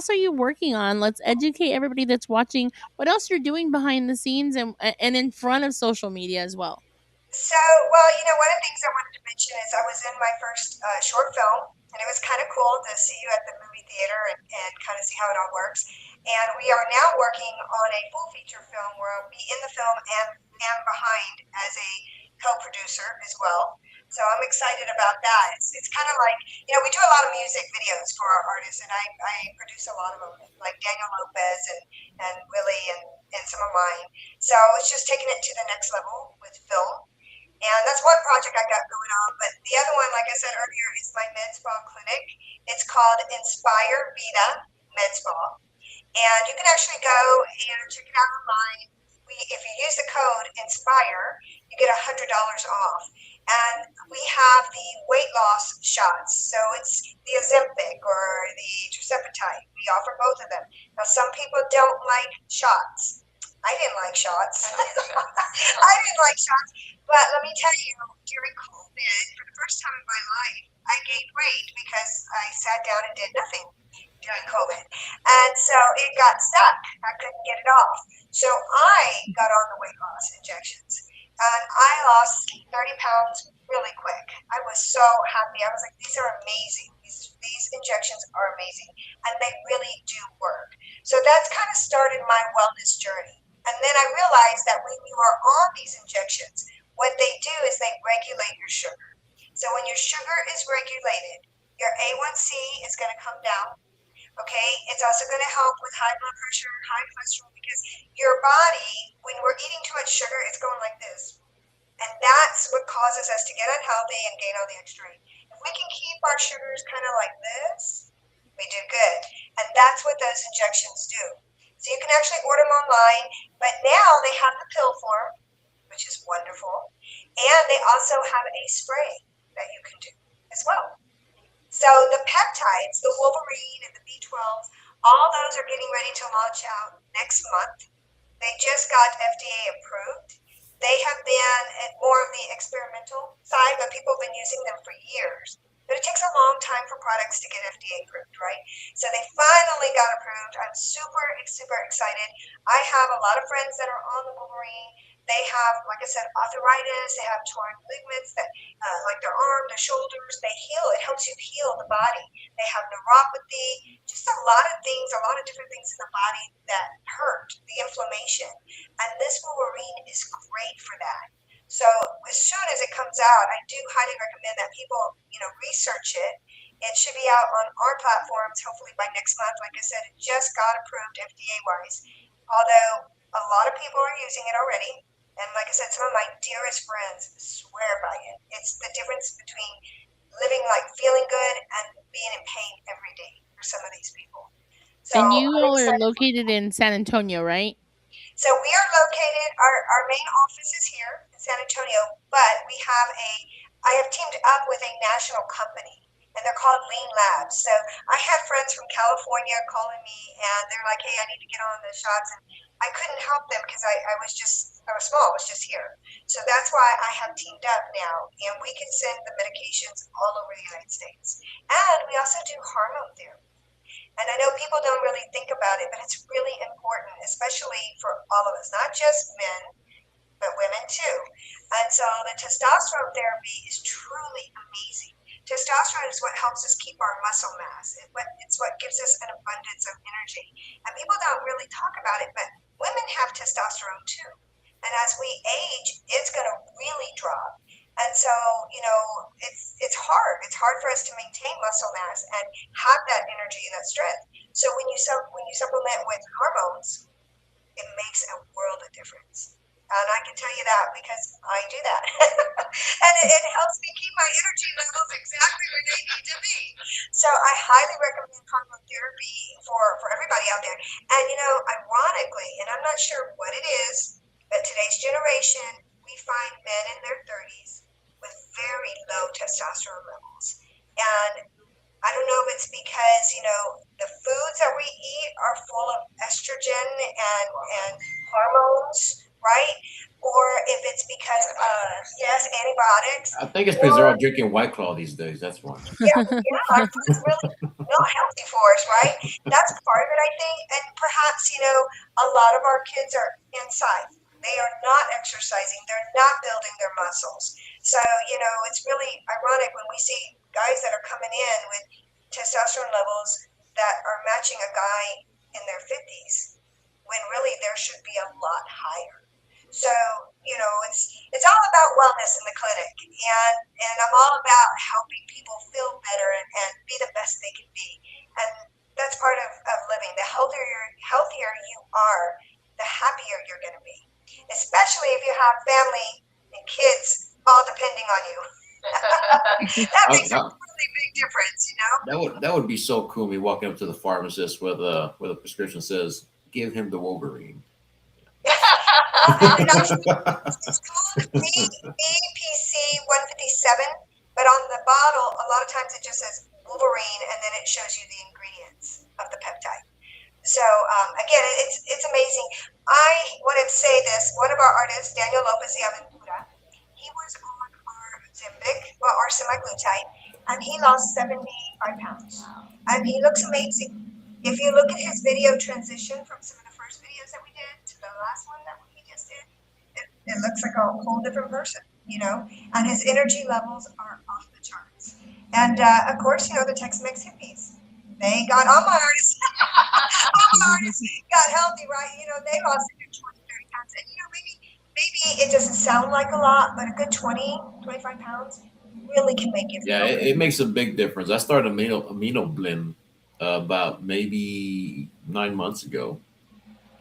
are you working on? Let's educate everybody that's watching what else you're doing behind the scenes and in front of social media as well. So, well, one of the things I wanted to mention is I was in my first short film, and it was kind of cool to see you at the movie theater and kind of see how it all works. And we are now working on a full feature film where I'll be in the film and behind as a co-producer as well. So I'm excited about that. It's kind of like, we do a lot of music videos for our artists, and I produce a lot of them, like Daniel Lopez and Willie and some of mine. So it's just taking it to the next level with film. And that's one project I got going on. But the other one, like I said earlier, is my med spa called Inspire Vita Med Spa. And you can actually go and check it out online. If you use the code INSPIRE, you get $100 off. And we have the weight loss shots. So it's the Ozempic or the Tirzepatide. We offer both of them. Now, some people don't like shots. I didn't like shots. I didn't like shots. But let me tell you, during COVID, for the first time in my life, I gained weight because I sat down and did nothing during COVID. And so it got stuck. I couldn't get it off. So I got on the weight loss injections. And I lost 30 pounds really quick. I was so happy. I was like, these are amazing. These injections are amazing. And they really do work. So that's kind of started my wellness journey. And then I realized that when you are on these injections, what they do is they regulate your sugar. So when your sugar is regulated, your A1C is going to come down. Okay, it's also going to help with high blood pressure, high cholesterol, because your body, when we're eating too much sugar, it's going like this. And that's what causes us to get unhealthy and gain all the extra weight. If we can keep our sugars kind of like this, we do good. And that's what those injections do. So you can actually order them online, but now they have the pill form, which is wonderful. And they also have a spray that you can do as well. So the peptides, the Wolverine and the B12s, all those are getting ready to launch out next month. They just got FDA approved. They have been at more of the experimental side, but people have been using them for years. But it takes a long time for products to get FDA approved, right? So they finally got approved. I'm super, super excited. I have a lot of friends that are on the Wolverine. They have, like I said, arthritis. They have torn ligaments that, like their arm, their shoulders. They heal. It helps you heal the body. They have neuropathy. Just a lot of things, a lot of different things in the body that hurt, the inflammation. And this Wolverine is great for that. So as soon as it comes out, I do highly recommend that people, research it. It should be out on our platforms hopefully by next month. Like I said, it just got approved FDA wise. Although a lot of people are using it already. And like I said, some of my dearest friends swear by it. It's the difference between living like feeling good and being in pain every day for some of these people. So And you I'm all are excited. located in San Antonio, right? So we are located, our main office is here in San Antonio, but I have teamed up with a national company and they're called Lean Labs. So I had friends from California calling me and they're like, hey, I need to get on the shots. And I couldn't help them because I was small, I was just here. So that's why I have teamed up now and we can send the medications all over the United States. And we also do hormone therapy. And I know people don't really think about it, but it's really important, especially for all of us, not just men, but women too. And so the testosterone therapy is truly amazing. Testosterone is what helps us keep our muscle mass. It's what gives us an abundance of energy. And people don't really talk about it, but women have testosterone too. And as we age, it's going to really drop. And so, it's hard. It's hard for us to maintain muscle mass and have that energy, that strength. So when you supplement with hormones, it makes a world of difference. And I can tell you that because I do that. And it helps me keep my energy levels exactly where they need to be. So I highly recommend hormone therapy for everybody out there. And ironically, and I'm not sure what it is, but today's generation, we find men in their 30s with very low testosterone levels. And I don't know if it's because, the foods that we eat are full of estrogen and hormones, right? Or if it's because of, yes, antibiotics, I think it's because they're or all drinking White Claw these days. That's why. yeah, our food's really not healthy for us, right? That's part of it, I think. And perhaps, a lot of our kids are inside. They are not exercising. They're not building their muscles. So, it's really ironic when we see guys that are coming in with testosterone levels that are matching a guy in their 50s when really there should be a lot higher. So, it's all about wellness in the clinic, and I'm all about helping people feel better and be the best they can be. And that's part of living. The healthier you are, the happier you're going to be, especially if you have family and kids all depending on you. That I, makes a I, really big difference, you know? that would be so cool. Me walking up to the pharmacist with a prescription says, "Give him the Wolverine." Well, and actually, it's called BPC 157, but on the bottle, a lot of times it just says Wolverine, and then it shows you the ingredients of the peptide. So again, it's amazing. I wanted to say this. One of our artists, Daniel Lopez de Aventura, he was on our Ozempic, well, our semaglutide, and he lost 75 pounds. And he looks amazing. If you look at his video transition from some of the first videos that we did to the last one that he just did, it looks like a whole different person, you know? And his energy levels are off the charts. And of course, you know, the Tex-Mex hippies. They got all my artists, all my artists got healthy, right? You know, they lost a good 20, 30 pounds. And, you know, maybe it doesn't sound like a lot, but a good 20, 25 pounds really can make you Yeah, feel it good. makes a big difference. I started amino blend about maybe 9 months ago,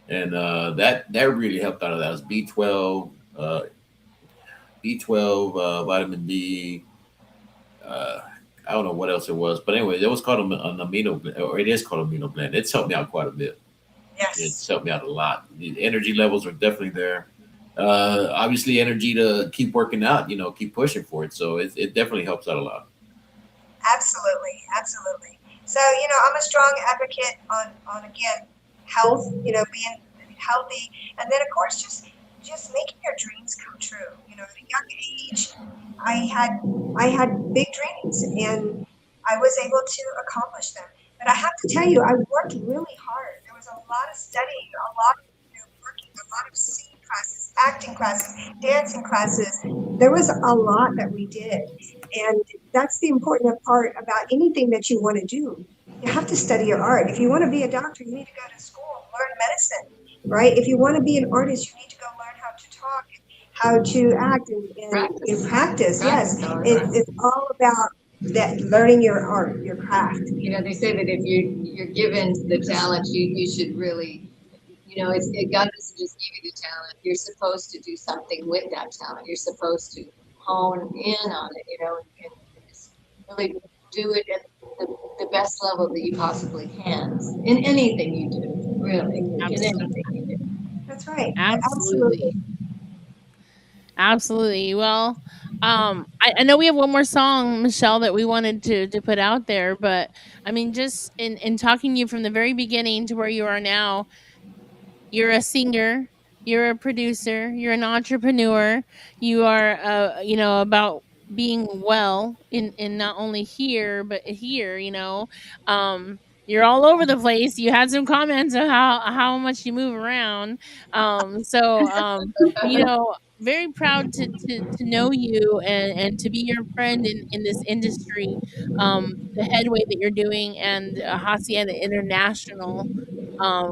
and that really helped out of that. It was B12, vitamin D. Uh, I don't know what else it was, but anyway, it was called an amino blend, or it is called amino blend. It's helped me out quite a bit. It's Yes, helped me out a lot. The energy levels are definitely there. Obviously, energy to keep working out. Keep pushing for it. So it definitely helps out a lot. absolutely, absolutely. So, you know, I'm a strong advocate on again, health, you know, being healthy. And then of course just making your dreams come true. You know, at a young age, I had I had big dreams and I was able to accomplish them. But I have to tell you, I worked really hard. There was a lot of studying, a lot of, you know, working, a lot of singing classes, acting classes, dancing classes. There was a lot that we did. And that's the important part about anything that you want to do. You have to study your art. If you want to be a doctor, you need to go to school, learn medicine, right? If you want to be an artist, you need to go learn how to talk, how to act in practice. Yes, it's all about that learning your art, your craft. You know, they say that if you're given the talent, you should really, you know, God doesn't just give you the talent. You're supposed to do something with that talent. You're supposed to hone in on it, you know, and just really do it at the best level that you possibly can in anything you do, really, in anything Absolutely. you do. That's right. Absolutely. Absolutely. Absolutely. Well, I know we have one more song, Michelle, that we wanted to put out there, but I mean, just in talking to you from the very beginning to where you are now, you're a singer, you're a producer, you're an entrepreneur, you are about being well in not only here but here, you're all over the place. You had some comments of how much you move around. Very proud to know you and to be your friend in this industry. The headway that you're doing and Hacienda International,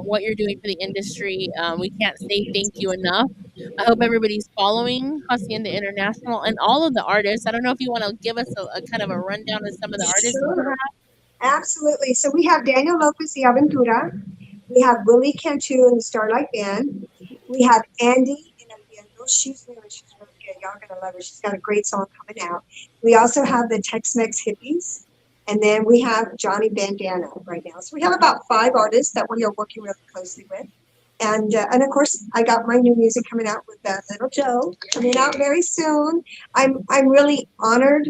what you're doing for the industry. We can't say thank you enough. I hope everybody's following Hacienda International and all of the artists. I don't know if you want to give us a kind of a rundown of some of the artists that you Sure. have. Absolutely. So we have Daniel Lopez de Aventura. We have Willie Cantu and the Starlight Band. We have Andy in Ambiendo. She's new and she's really good. Y'all are gonna love her. She's got a great song coming out. We also have the Tex-Mex Hippies. And then we have Johnny Bandana right now. So we have about 5 artists that we are working really closely with. And of course, I got my new music coming out with Little Joe coming out very soon. I'm really honored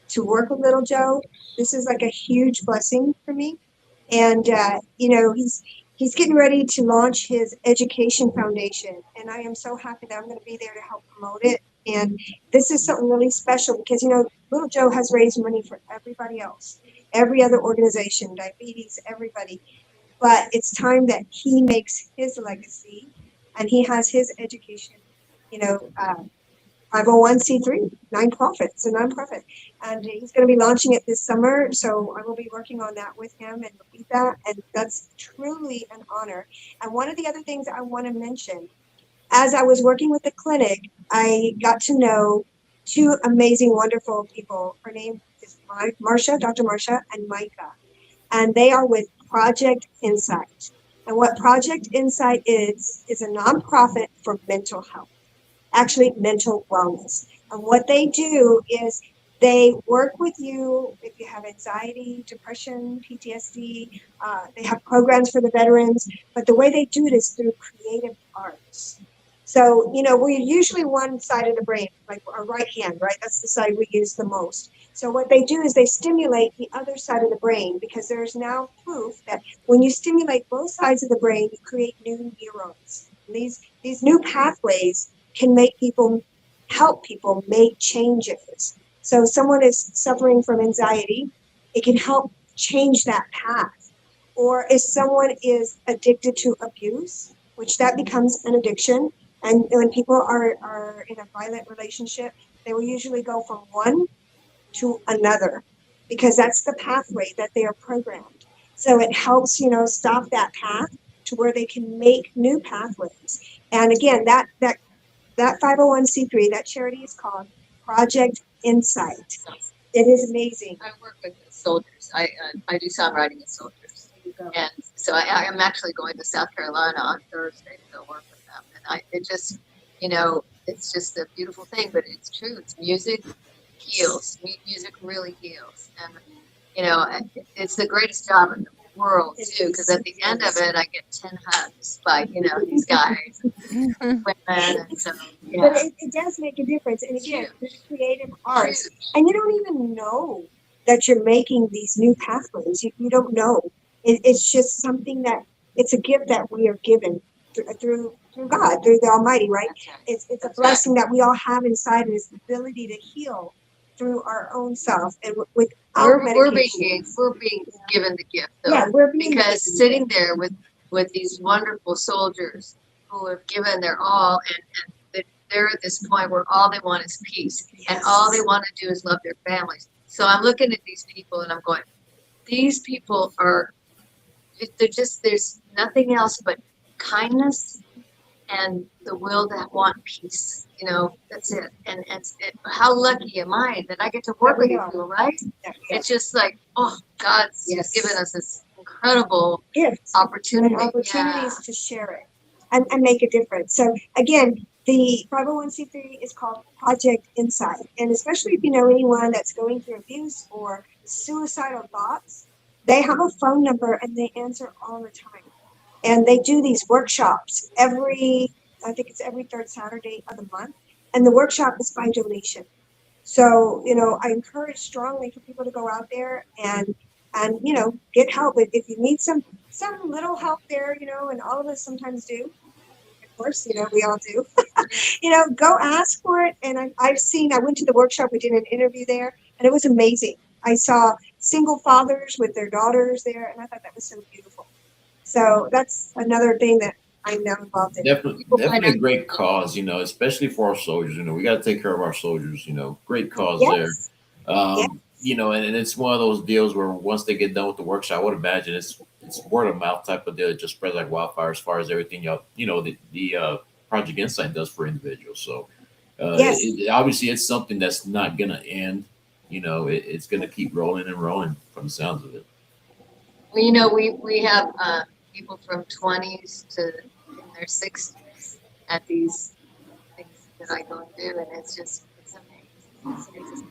to work with Little Joe. This is like a huge blessing for me. And you know, he's getting ready to launch his education foundation, and I am so happy that I'm going to be there to help promote it. And this is something really special because you know, Little Joe has raised money for everybody else, every other organization, diabetes, everybody. But it's time that he makes his legacy, and he has his education. You know, 501c3 nonprofit. It's a nonprofit, and he's going to be launching it this summer. So I will be working on that with him and lead that, and that's truly an honor. And one of the other things I want to mention, as I was working with the clinic, I got to know 2 amazing, wonderful people. Her name is Marsha, Dr. Marsha, and Micah, and they are with Project Insight. And what Project Insight is a nonprofit for mental health, actually mental wellness. And what they do is They work with you if you have anxiety, depression, PTSD. They have programs for the veterans, but the way they do it is through creative arts. So, we're usually one side of the brain, like our right hand, right? That's the side we use the most. So, what they do is they stimulate the other side of the brain because there's now proof that when you stimulate both sides of the brain, you create new neurons. And these new pathways can make people help people make changes. So if someone is suffering from anxiety, it can help change that path. Or if someone is addicted to abuse, which that becomes an addiction, and when people are in a violent relationship, they will usually go from one to another because that's the pathway that they are programmed. So it helps, stop that path to where they can make new pathways. And again, that 501c3, that charity is called Project Insight. So It is amazing. I work with the soldiers. I do songwriting with soldiers, There you go. and so I'm actually going to South Carolina on Thursday to go work with them. And it just, it's just a beautiful thing. But it's true. It's music heals. Music really heals, and it's the greatest job in the world It too. Because at the is. end of it, I get 10 hugs by these guys, women, and so But it does make a difference. And again, Huge. through creative arts, Huge. and you don't even know that you're making these new pathways. You don't know. It's just something that it's a gift that we are given through God, through the Almighty, right? That's right. It's a That's blessing that we all have inside, and it's the ability to heal through our own self and without medication. We're being given the gift though, Yeah, we're being because given sitting there with these wonderful soldiers who have given their all, and they're at this point where all they want is peace, and all they want to do is love their families. So I'm looking at these people and I'm going, these people are, they're just, there's nothing else but kindness and the will to want peace. That's it. And how lucky am I that I get to work with you people, right? It's just like, oh, God's Yes. given us this incredible gifts opportunity. and opportunities to share it and make a difference. So again, the 501c3 is called Project Insight. And especially if you know anyone that's going through abuse or suicidal thoughts, they have a phone number and they answer all the time. And they do these workshops I think it's every third Saturday of the month. And the workshop is by donation. So, I encourage strongly for people to go out there and get help if you need some little help there, and all of us sometimes do. Of course, we all do. Go ask for it. And I went to the workshop, we did an interview there, and it was amazing. I saw single fathers with their daughters there, and I thought that was so beautiful. So that's another thing that I'm now involved in. Definitely a great cause, especially for our soldiers. We got to take care of our soldiers. Great cause there. Yes. Yes. And it's one of those deals where once they get done with the workshop, I would imagine it's word of mouth type of deal. It just spreads like wildfire as far as everything the Project Insight does for individuals. So Yes. obviously it's something that's not gonna end. It's gonna keep rolling and rolling from the sounds of it. Well, we have people from 20s to in their 60s at these things that I go and do, and it's amazing.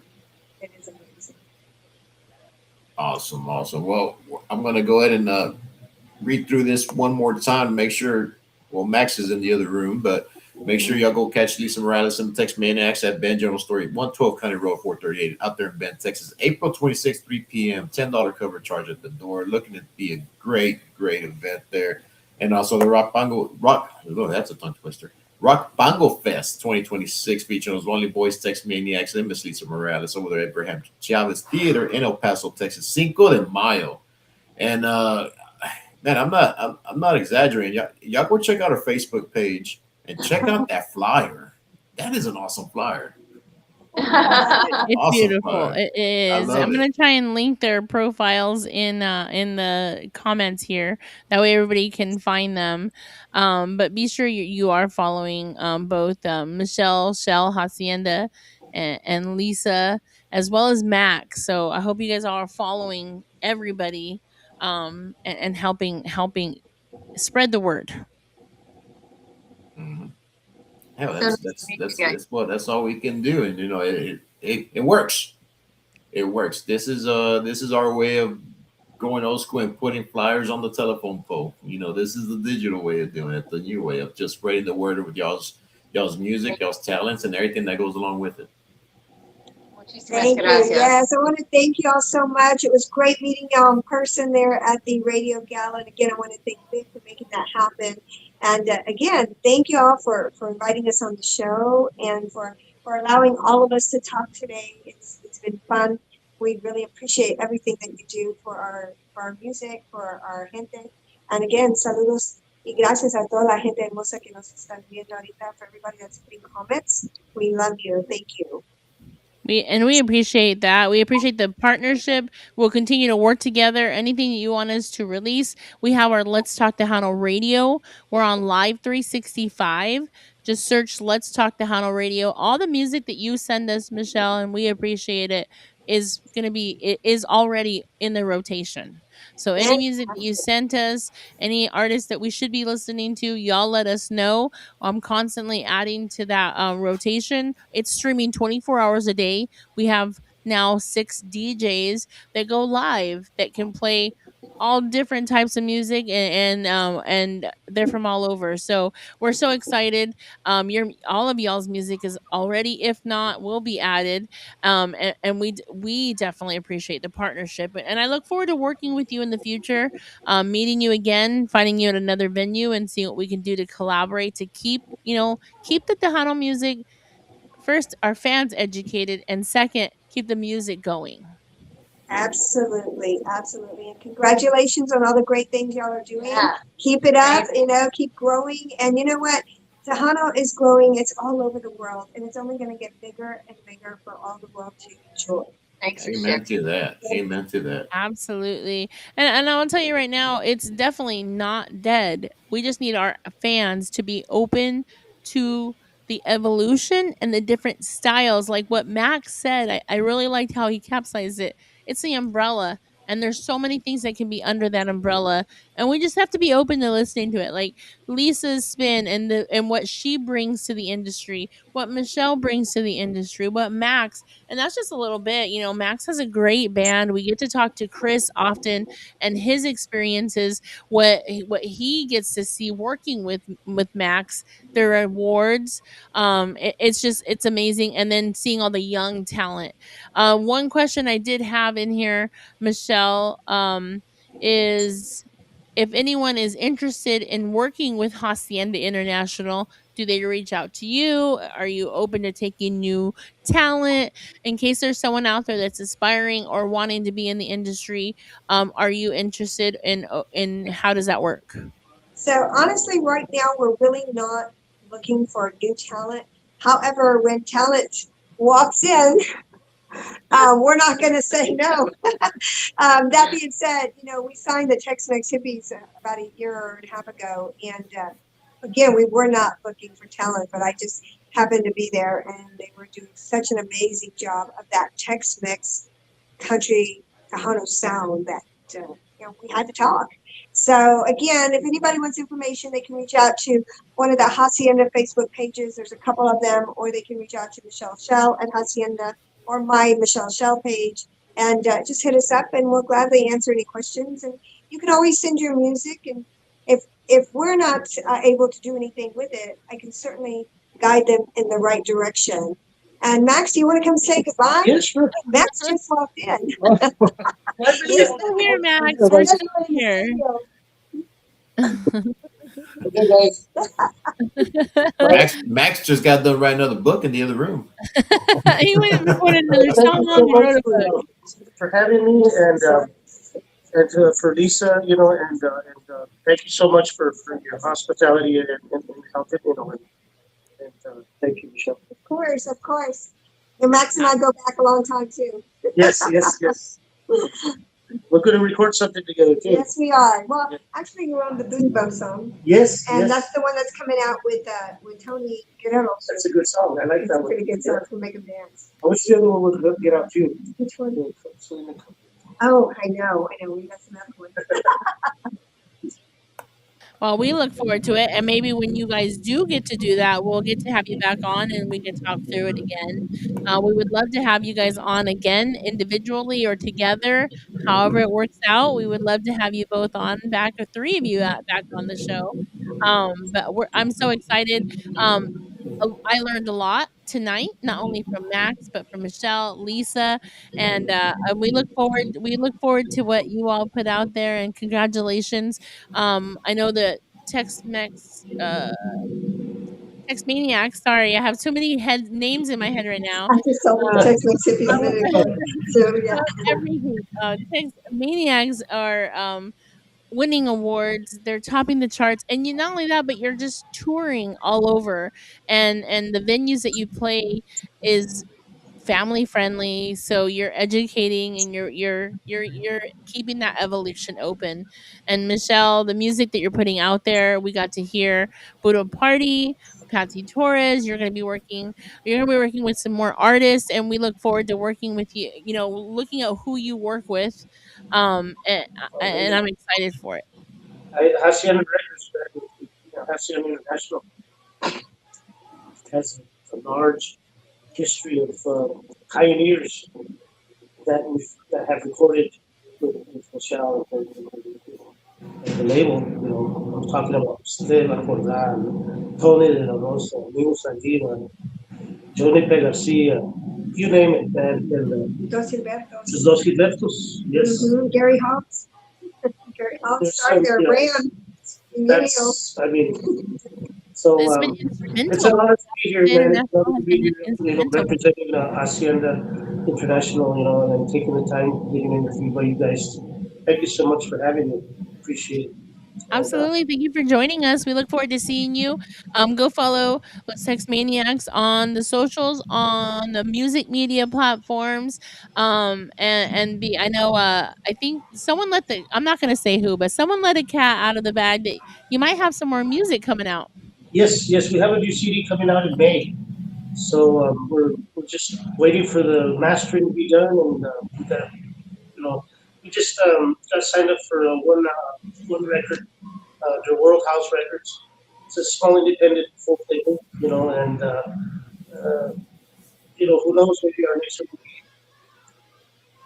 It is amazing. Awesome, awesome. Well, I'm gonna go ahead and read through this one more time. Make sure, well, Max is in the other room, but make sure y'all go catch Lisa Morales and Text Maniacs at Ben Journal Story, 112 County Road 438 out there in Bend, Texas. April 26th, 3 p.m. $10 cover charge at the door. Looking to be a great, great event there. And also the that's a tongue twister. Rock Bongo Fest 2026 featuring those Lonely Boys, Text Maniacs, and Miss Lisa Morales over there at Abraham Chavez Theater in El Paso, Texas. Cinco de Mayo. And man, I'm not exaggerating. Y'all go check out our Facebook page and check out that flyer. That is an awesome flyer. It's Awesome beautiful. flyer. It I is. love I'm it. gonna try and link their profiles in the comments here. That way everybody can find them. But be sure you are following both Michelle, Shell, Hacienda, and Lisa, as well as Max. So I hope you guys all are following everybody and helping spread the word. Mhm. Hell, So that's nice to that's meet you that's guys. that's what that's all we can do, and it works. it works. This is our way of going old school and putting flyers on the telephone pole. This is the digital way of doing it, the new way of just spreading the word of y'all's music, y'all's talents, and everything that goes along with it. Muchísimas Thank you. gracias. Yes, I want to thank you all so much. It was great meeting y'all in person there at the radio gala. And again, I want to thank Vic for making that happen. And again, thank you all for inviting us on the show and for allowing all of us to talk today. It's been fun. We really appreciate everything that you do for our music, for our gente. And again, saludos y gracias a toda la gente hermosa que nos están viendo ahorita, for everybody that's putting comments. We love you. Thank you. We appreciate that. We appreciate the partnership. We'll continue to work together. Anything that you want us to release, we have our Let's Talk Tejano Radio. We're on Live 365. Just search Let's Talk Tejano Radio. All the music that you send us, Michelle, and we appreciate it, it is already in the rotation. So any music that you sent us, any artists that we should be listening to, y'all let us know. I'm constantly adding to that rotation. It's streaming 24 hours a day. We have now 6 DJs that go live that can play all different types of music, and they're from all over. So we're so excited. Your all of y'all's music is already, if not, will be added. And we definitely appreciate the partnership, and I look forward to working with you in the future, meeting you again, finding you at another venue, and seeing what we can do to collaborate to keep the Tejano music, first, our fans educated, and second, keep the music going. Absolutely, absolutely. And congratulations on all the great things y'all are doing. Yeah. Keep it up, Thank you. keep growing. And you know what? Tejano is growing. It's all over the world. And it's only going to get bigger and bigger for all the world to enjoy. Thanks for Amen sharing. to that. Amen to that. Absolutely. And I'll tell you right now, it's definitely not dead. We just need our fans to be open to the evolution and the different styles. Like what Max said, I really liked how he capsized it. It's the umbrella. And there's so many things that can be under that umbrella. And we just have to be open to listening to it. Like Lisa's spin and what she brings to the industry, what Michelle brings to the industry, what Max, and that's just a little bit. Max has a great band. We get to talk to Chris often and his experiences, what he gets to see working with Max, their awards. It's amazing. And then seeing all the young talent. One question I did have in here, Michelle, is if anyone is interested in working with Hacienda International, do they reach out to you? Are you open to taking new talent? In case there's someone out there that's aspiring or wanting to be in the industry, are you interested in how does that work? So honestly, right now, we're really not looking for new talent. However, when talent walks in, we're not going to say no. That being said, we signed the Tex-Mex Hippies about a year and a half ago, and again, we were not looking for talent, but I just happened to be there, and they were doing such an amazing job of that Tex-Mex country Tejano sound that we had to talk. So again, if anybody wants information, they can reach out to one of the Hacienda Facebook pages. There's a couple of them, or they can reach out to Michelle Chel at Hacienda or my Michelle Chel page, and just hit us up, and we'll gladly answer any questions. And you can always send your music, and if we're not able to do anything with it, I can certainly guide them in the right direction. And Max, do you want to come say goodbye? Yeah, sure. Max just walked in. We're still here, Max. We're still here. Okay, guys. Max just got done writing another book in the other room. He went and recorded another Thank you so song and much wrote a book. for having me, and for Lisa, thank you so much for your hospitality and helping, and thank you, Michelle. Of course, of course. And Max and I go back a long time too. Yes, yes, yes. We're going to record something together too. Yes, we are. Well, Yeah. actually, you're on the Bimbo song, Yes, and yes. that's the one that's coming out with Tony Guerrero. That's a good song. I like It's that a one. pretty good song to make him dance. I wish the other one would get out too. Which one? Selena. Oh, I know. We got some other one. Well, we look forward to it, and maybe when you guys do get to do that, we'll get to have you back on, and we can talk through it again. We would love to have you guys on again, individually or together, however it works out. We would love to have you both on back, or three of you back on the show. I'm so excited. Um, I learned a lot tonight, not only from Max but from Michelle, Lisa, and we look forward to what you all put out there. And congratulations. I know that Tex Mex, Tex Maniac. Sorry, I have too many head names in my head right now. I just saw the Uh, text message a minute ago. So yeah. everything. Tex Maniacs are winning awards. They're topping the charts, and you not only that, but you're just touring all over, and the venues that you play is family friendly, so you're educating and you're keeping that evolution open. And Michelle, the music that you're putting out there, we got to hear Budo Party, Patsy Torres. You're gonna be working with some more artists, and we look forward to working with you, looking at who you work with. And I'm excited for it. Hacienda Records, Hacienda International has a large history of pioneers that have recorded with Michelle and the label. I'm talking about Stella Cordan, Tony De La Rosa, Leo Sandina, Johnny P. Garcia, you name it, and Dos Gilbertos. Dos Gilbertos, yes. Gary Hobbs. Gary Hobbs There's started some, their brand. Emilio. that's, I mean, so It's been it's an instrumental. honor to be here, Did, man. and It's that an song honor has to been be here, instrumental. representing Hacienda International, and taking the time, getting interviewed by you guys. Thank you so much for having me. Appreciate it. And, Absolutely. Thank you for joining us. We look forward to seeing you. Go follow Let's Text Maniacs on the socials, on the music media platforms. And be, I know, I think someone I'm not going to say who, but someone let a cat out of the bag that you might have some more music coming out. yes, we have a new CD coming out in May. So we're just waiting for the mastering to be done, and you know, we just got signed up for one record, the World House Records. It's a small independent folk label, and who knows, maybe our next one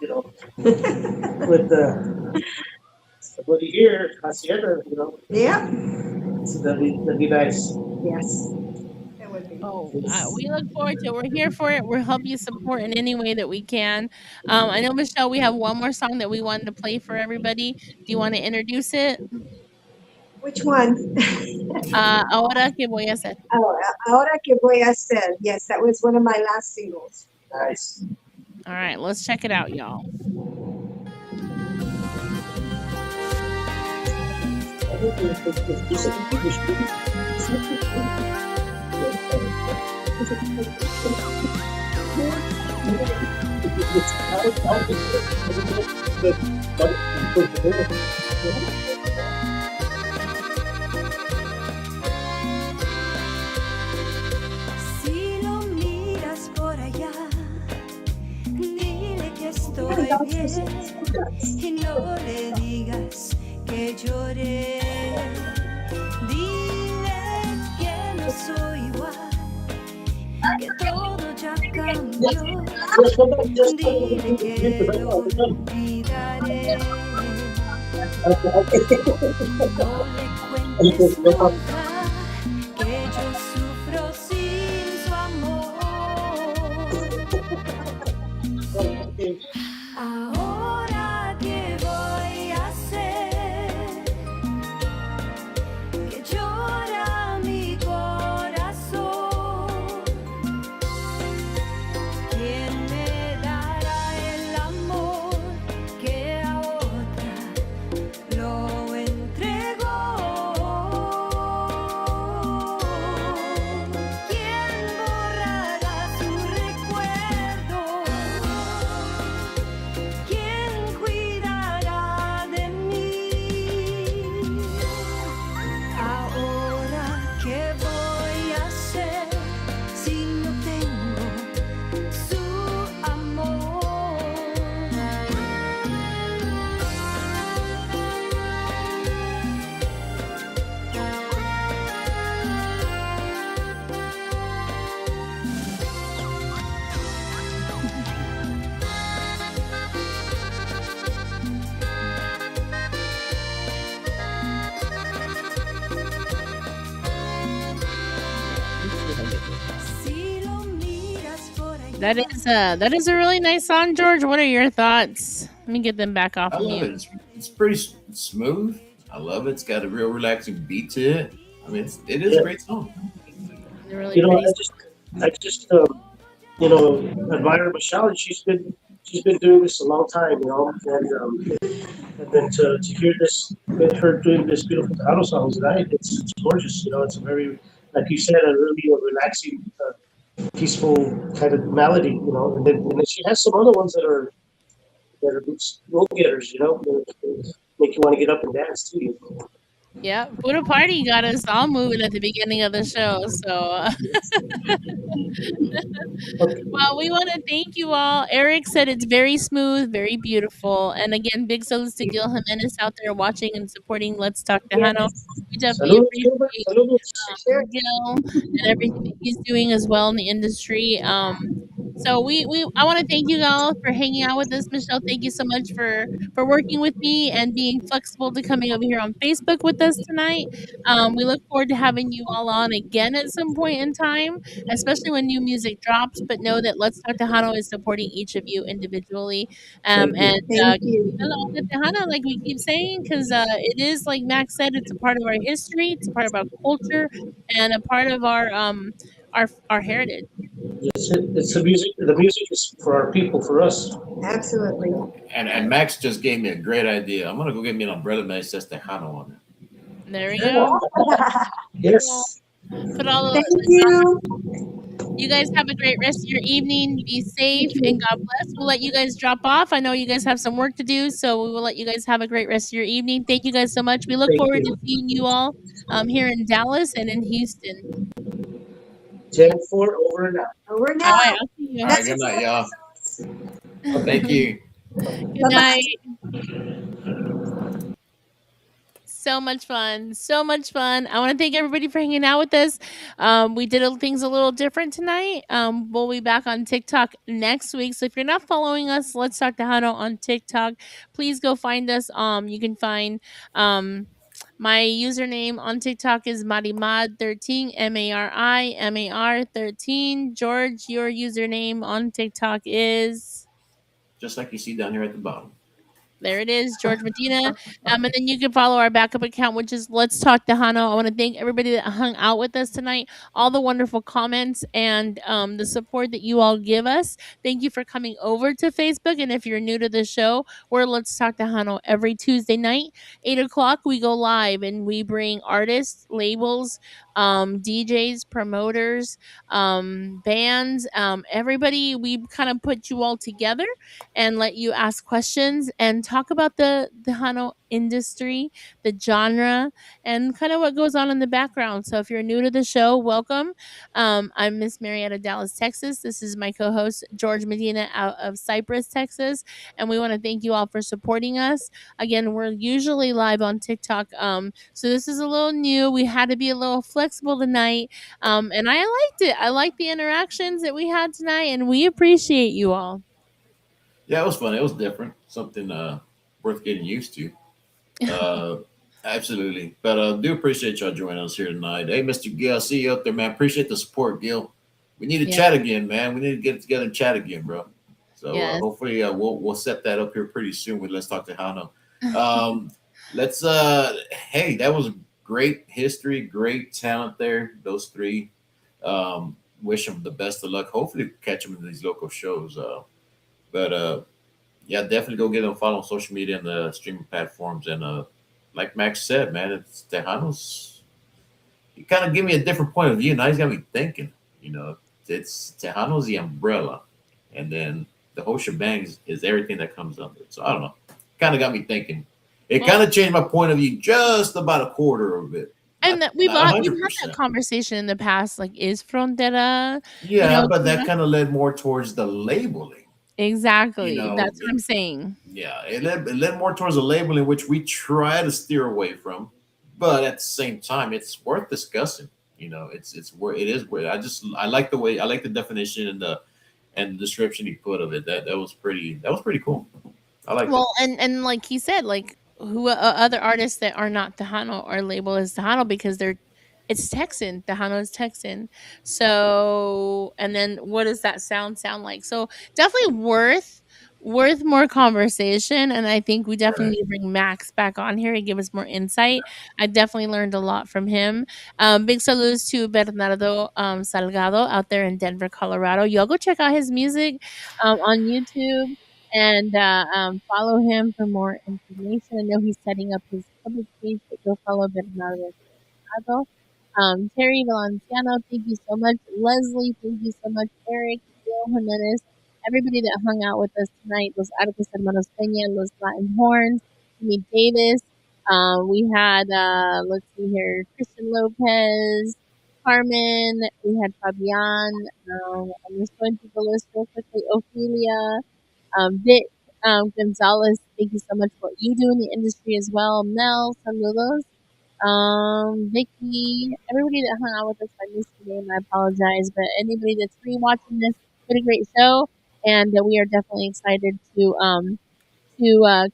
will be, with somebody here, Hacienda, Yeah. so that'd be nice. Yes. That would be. Oh, Yes. we look forward to it. We're here for it. We'll help you support in any way that we can. I know, Michelle, we have one more song that we wanted to play for everybody. Do you want to introduce it? Which one? Ahora que voy a hacer. Ahora que voy a hacer. Yes, that was one of my last singles. Nice. All right, let's check it out, y'all. Si lo miras por allá, dile que estoy bien y no le digas que lloré. Dile que no soy igual, que todo ya cambió. Dile que lo olvidaré. No le cuentes nunca que yo sufro sin su amor. Ahora que voy a hacer que llora mi corazón. ¿Quién me dará el amor que a otra lo entregó? ¿Quién borrará su recuerdo? ¿Quién That is a really nice song, George. What are your thoughts? Let me get them back off I of love mute. it. It's pretty smooth. I love it. It's got a real relaxing beat to it. I mean, it is a Yeah, great song. They're really you know, pretty. you know, admire Michelle. And she's been doing this a long time, you know, and then to hear this, her doing this beautiful Tejano song tonight, it's gorgeous. You know, it's a very, like you said, a really relaxing, peaceful kind of melody. You know, and then she has some other ones that are good go getters. You know, that make you want to get up and dance too. You know? Yeah, Buddha Party got us all moving at the beginning of the show. So, Okay. well, we want to thank you all. Eric said it's very smooth, very beautiful. And again, big salutes to Gil Jimenez out there watching and supporting Let's Talk Tejano. Yes, We definitely Saludos, Gilbert. appreciate Saludos. sure. Gil and everything that he's doing as well in the industry. So we I want to thank you all for hanging out with us, Michelle. Thank you so much for working with me and being flexible to coming over here on Facebook with us tonight. We look forward to having you all on again at some point in time, especially when new music drops. But know that Let's Talk Tejano is supporting each of you individually, Thank and you. Thank keep you. it on the Tejano, like we keep saying, because it is like Max said, it's a part of our history, it's a part of our culture, and a part of our heritage. It's the music. The music is for our people, for us. Absolutely. And Max just gave me a great idea. I'm gonna go get me an umbrella that says Tejano on it. There we go. Well, Yes. put all Thank the you. You guys have a great rest of your evening. Be safe Thank and you. God bless. We'll let you guys drop off. I know you guys have some work to do, so we will let you guys have a great rest of your evening. Thank you guys so much. We look Thank forward to you. seeing you all here in Dallas and in Houston. 10-4 over and out. Over All right, now. I'll see you. All right, That's good just night, y'all. Okay. Thank you. Good bye bye. night. So much fun. So much fun. I want to thank everybody for hanging out with us. We did things a little different tonight. We'll be back on TikTok next week. So if you're not following us, Let's Talk to Hano on TikTok. Please go find us. You can find my username on TikTok is Marimad13, MARIMAR 13. George, your username on TikTok is. Just like you see down here at the bottom. There it is, George Medina. And then you can follow our backup account, which is Let's Talk to Hano. I want to thank everybody that hung out with us tonight, all the wonderful comments and the support that you all give us. Thank you for coming over to Facebook. And if you're new to the show, we're Let's Talk to Hano every Tuesday night, 8 o'clock. We go live and we bring artists, labels, DJs, promoters, bands, everybody. We kind of put you all together and let you ask questions and talk about the Hano industry, the genre, and kind of what goes on in the background. So if you're new to the show, welcome. I'm Miss Marietta Dallas, Texas. This is my co-host George Medina out of Cypress, Texas, and we want to thank you all for supporting us. Again, we're usually live on TikTok, so this is a little new. We had to be a little flexible tonight, and I liked it. I liked the interactions that we had tonight, and we appreciate you all. Yeah, it was fun. It was different. Something worth getting used to. Uh, absolutely. But do appreciate y'all joining us here tonight. Hey, Mr. Gil, I see you up there, man. Appreciate the support, Gil. We need to Yeah. chat again, man. We need to get together and chat again, bro. So Yes. hopefully we'll set that up here pretty soon with Let's Talk to Hano. Um, let's hey, that was great history, great talent there. Those three. Wish them the best of luck. Hopefully catch them in these local shows. But yeah, definitely go get them follow on social media and the streaming platforms. And like Max said, man, it's Tejano's. You kind of give me a different point of view. Now he's got me thinking. You know, it's Tejano's the umbrella, and then the whole shebang is everything that comes under it. So I don't know. Kind of got me thinking. It Well, kind of changed my point of view just about a quarter of it. and Not that we've not a we've hundred had that percent. conversation in the past. Like, is frontera, Yeah, but that correct? kind of led more towards the labeling. You Exactly. know, That's what I'm saying. yeah, it led more towards a labeling which we try to steer away from, but at the same time, it's worth discussing. You know, it's where it is where I like the way I like the definition and the description he put of it. That was pretty cool. I liked it. Well, and like he said, like who other artists that are not Tejano are labeled as Tejano because they're It's Texan. Tejano is Texan. So, and then what does that sound like? So, definitely worth more conversation. And I think we definitely Right. need to bring Max back on here and give us more insight. I definitely learned a lot from him. Big saludos to Bernardo Salgado out there in Denver, Colorado. Y'all go check out his music on YouTube and follow him for more information. I know he's setting up his public page, but go follow Bernardo Salgado. Terry Valenciano, thank you so much. Leslie, thank you so much. Eric, Bill Jimenez, everybody that hung out with us tonight. Los Arcos Hermanos Peña, Los Latin Horns, Jimmy Davis. We had, let's see here, Christian Lopez, Carmen. We had Fabian. I'm just going through the list real quickly. Ophelia, Vic, Gonzalez. Thank you so much for what you do in the industry as well. Mel, saludos. Vicky, everybody that hung out with us, I missed your name, I apologize. But anybody that's rewatching this, what a great show, and we are definitely excited to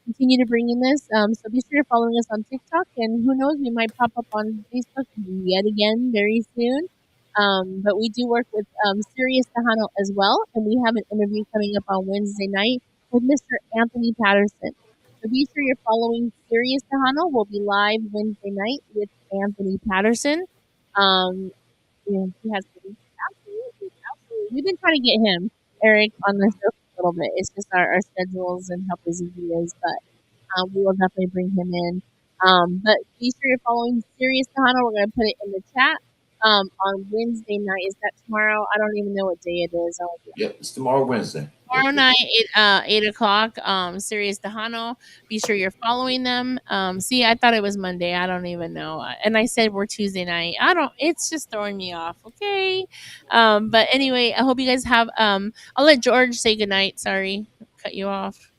continue to bring in this. So be sure to following us on TikTok, and who knows, we might pop up on Facebook yet again very soon. But we do work with Sirius Tejano as well, and we have an interview coming up on Wednesday night with Mr. Anthony Patterson. So be sure you're following Sirius Tejano. We'll be live Wednesday night with Anthony Patterson. Um, he has been absolutely. We've been trying to get him, Eric, on the show for a little bit. It's just our schedules and how busy he is, but we will definitely bring him in. But be sure you're following Sirius Tejano. We're going to put it in the chat on Wednesday night. Is that tomorrow? I don't even know what day it is. Yep, it's tomorrow, Wednesday. Tomorrow Yep, yep. night, 8 o'clock, Sirius Tejano. Be sure you're following them. See, I thought it was Monday. I don't even know. And I said we're Tuesday night. I don't, it's just throwing me off. Okay. But anyway, I hope you guys have, I'll let George say goodnight. Sorry, cut you off.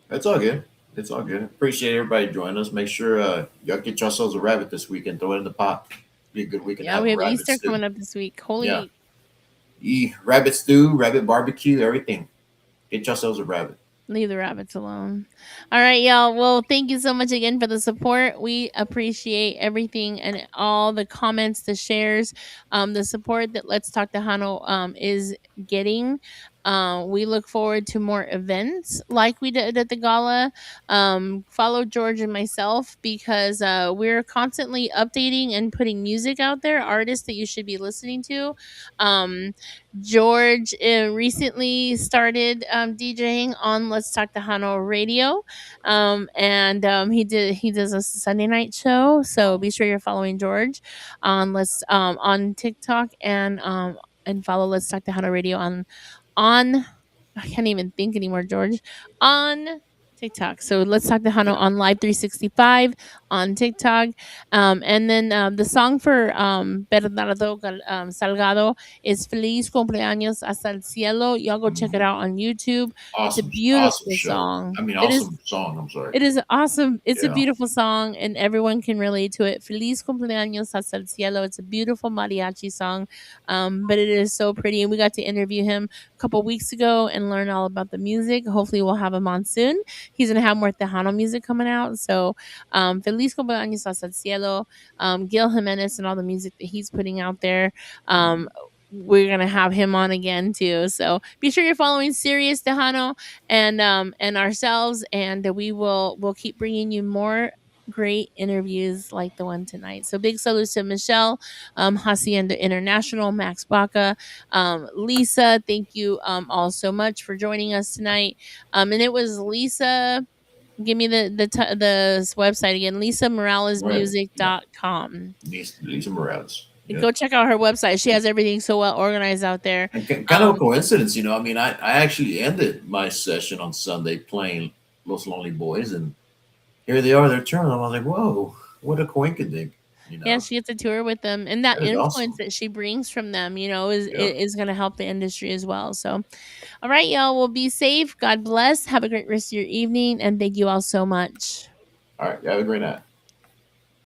That's all good. It's all good. Appreciate everybody joining us. Make sure y'all get yourselves a rabbit this weekend. Throw it in the pot. Be a good weekend. Yeah, Have we a have rabbit Easter stew. coming up this week. Holy Yeah. Rabbit stew, rabbit barbecue, everything. Get yourselves a rabbit. Leave the rabbits alone. All right, y'all. Well, thank you so much again for the support. We appreciate everything and all the comments, the shares, the support that Let's Talk to Hano is getting. We look forward to more events like we did at the gala. Follow George and myself because we're constantly updating and putting music out there, artists that you should be listening to. Um, George recently started DJing on Let's Talk to Hano Radio, and he does a Sunday night show. So be sure you're following George on Let's on TikTok and follow Let's Talk to Hano Radio on I can't even think anymore, George, on TikTok. So Let's Talk to Hano Yeah. on Live 365 on TikTok. And then the song for Bernardo Salgado is Feliz Cumpleaños hasta el cielo. Y'all go check it Mhm. out on YouTube. It's a Awesome beautiful show. song. I mean, It is awesome song. I'm sorry. it is awesome. It's a Yeah. beautiful song, and everyone can relate to it. Feliz cumpleaños hasta el cielo. It's a beautiful mariachi song, but it is so pretty. And we got to interview him a couple weeks ago and learn all about the music. Hopefully, we'll have him on soon. He's gonna have more Tejano music coming out. So, Feliz cumpleaños hasta el cielo. Gil Jimenez and all the music that he's putting out there. We're gonna have him on again too. So be sure you're following Sirius Tejano and ourselves, and we'll keep bringing you more great interviews like the one tonight. So big salutes to Michelle, Hacienda International, Max Baca, Lisa. Thank you all so much for joining us tonight. And it was Lisa. Give me the website again, Right. Yeah. lisamoralesmusic.com. Lisa Morales. Yeah. Go check out her website. She has everything so well organized out there. And kind of a coincidence, you know. I mean, I actually ended my session on Sunday playing Los Lonely Boys, and here they are, they're turning. I was like, whoa, what a coinkydink, you Yeah, know. she gets to tour with them, and that That is influence awesome. that she brings from them, is Yeah. is going to help the industry as well. So, all right, y'all, well, be safe. God bless. Have a great rest of your evening, and thank you all so much. All right. Have a great night.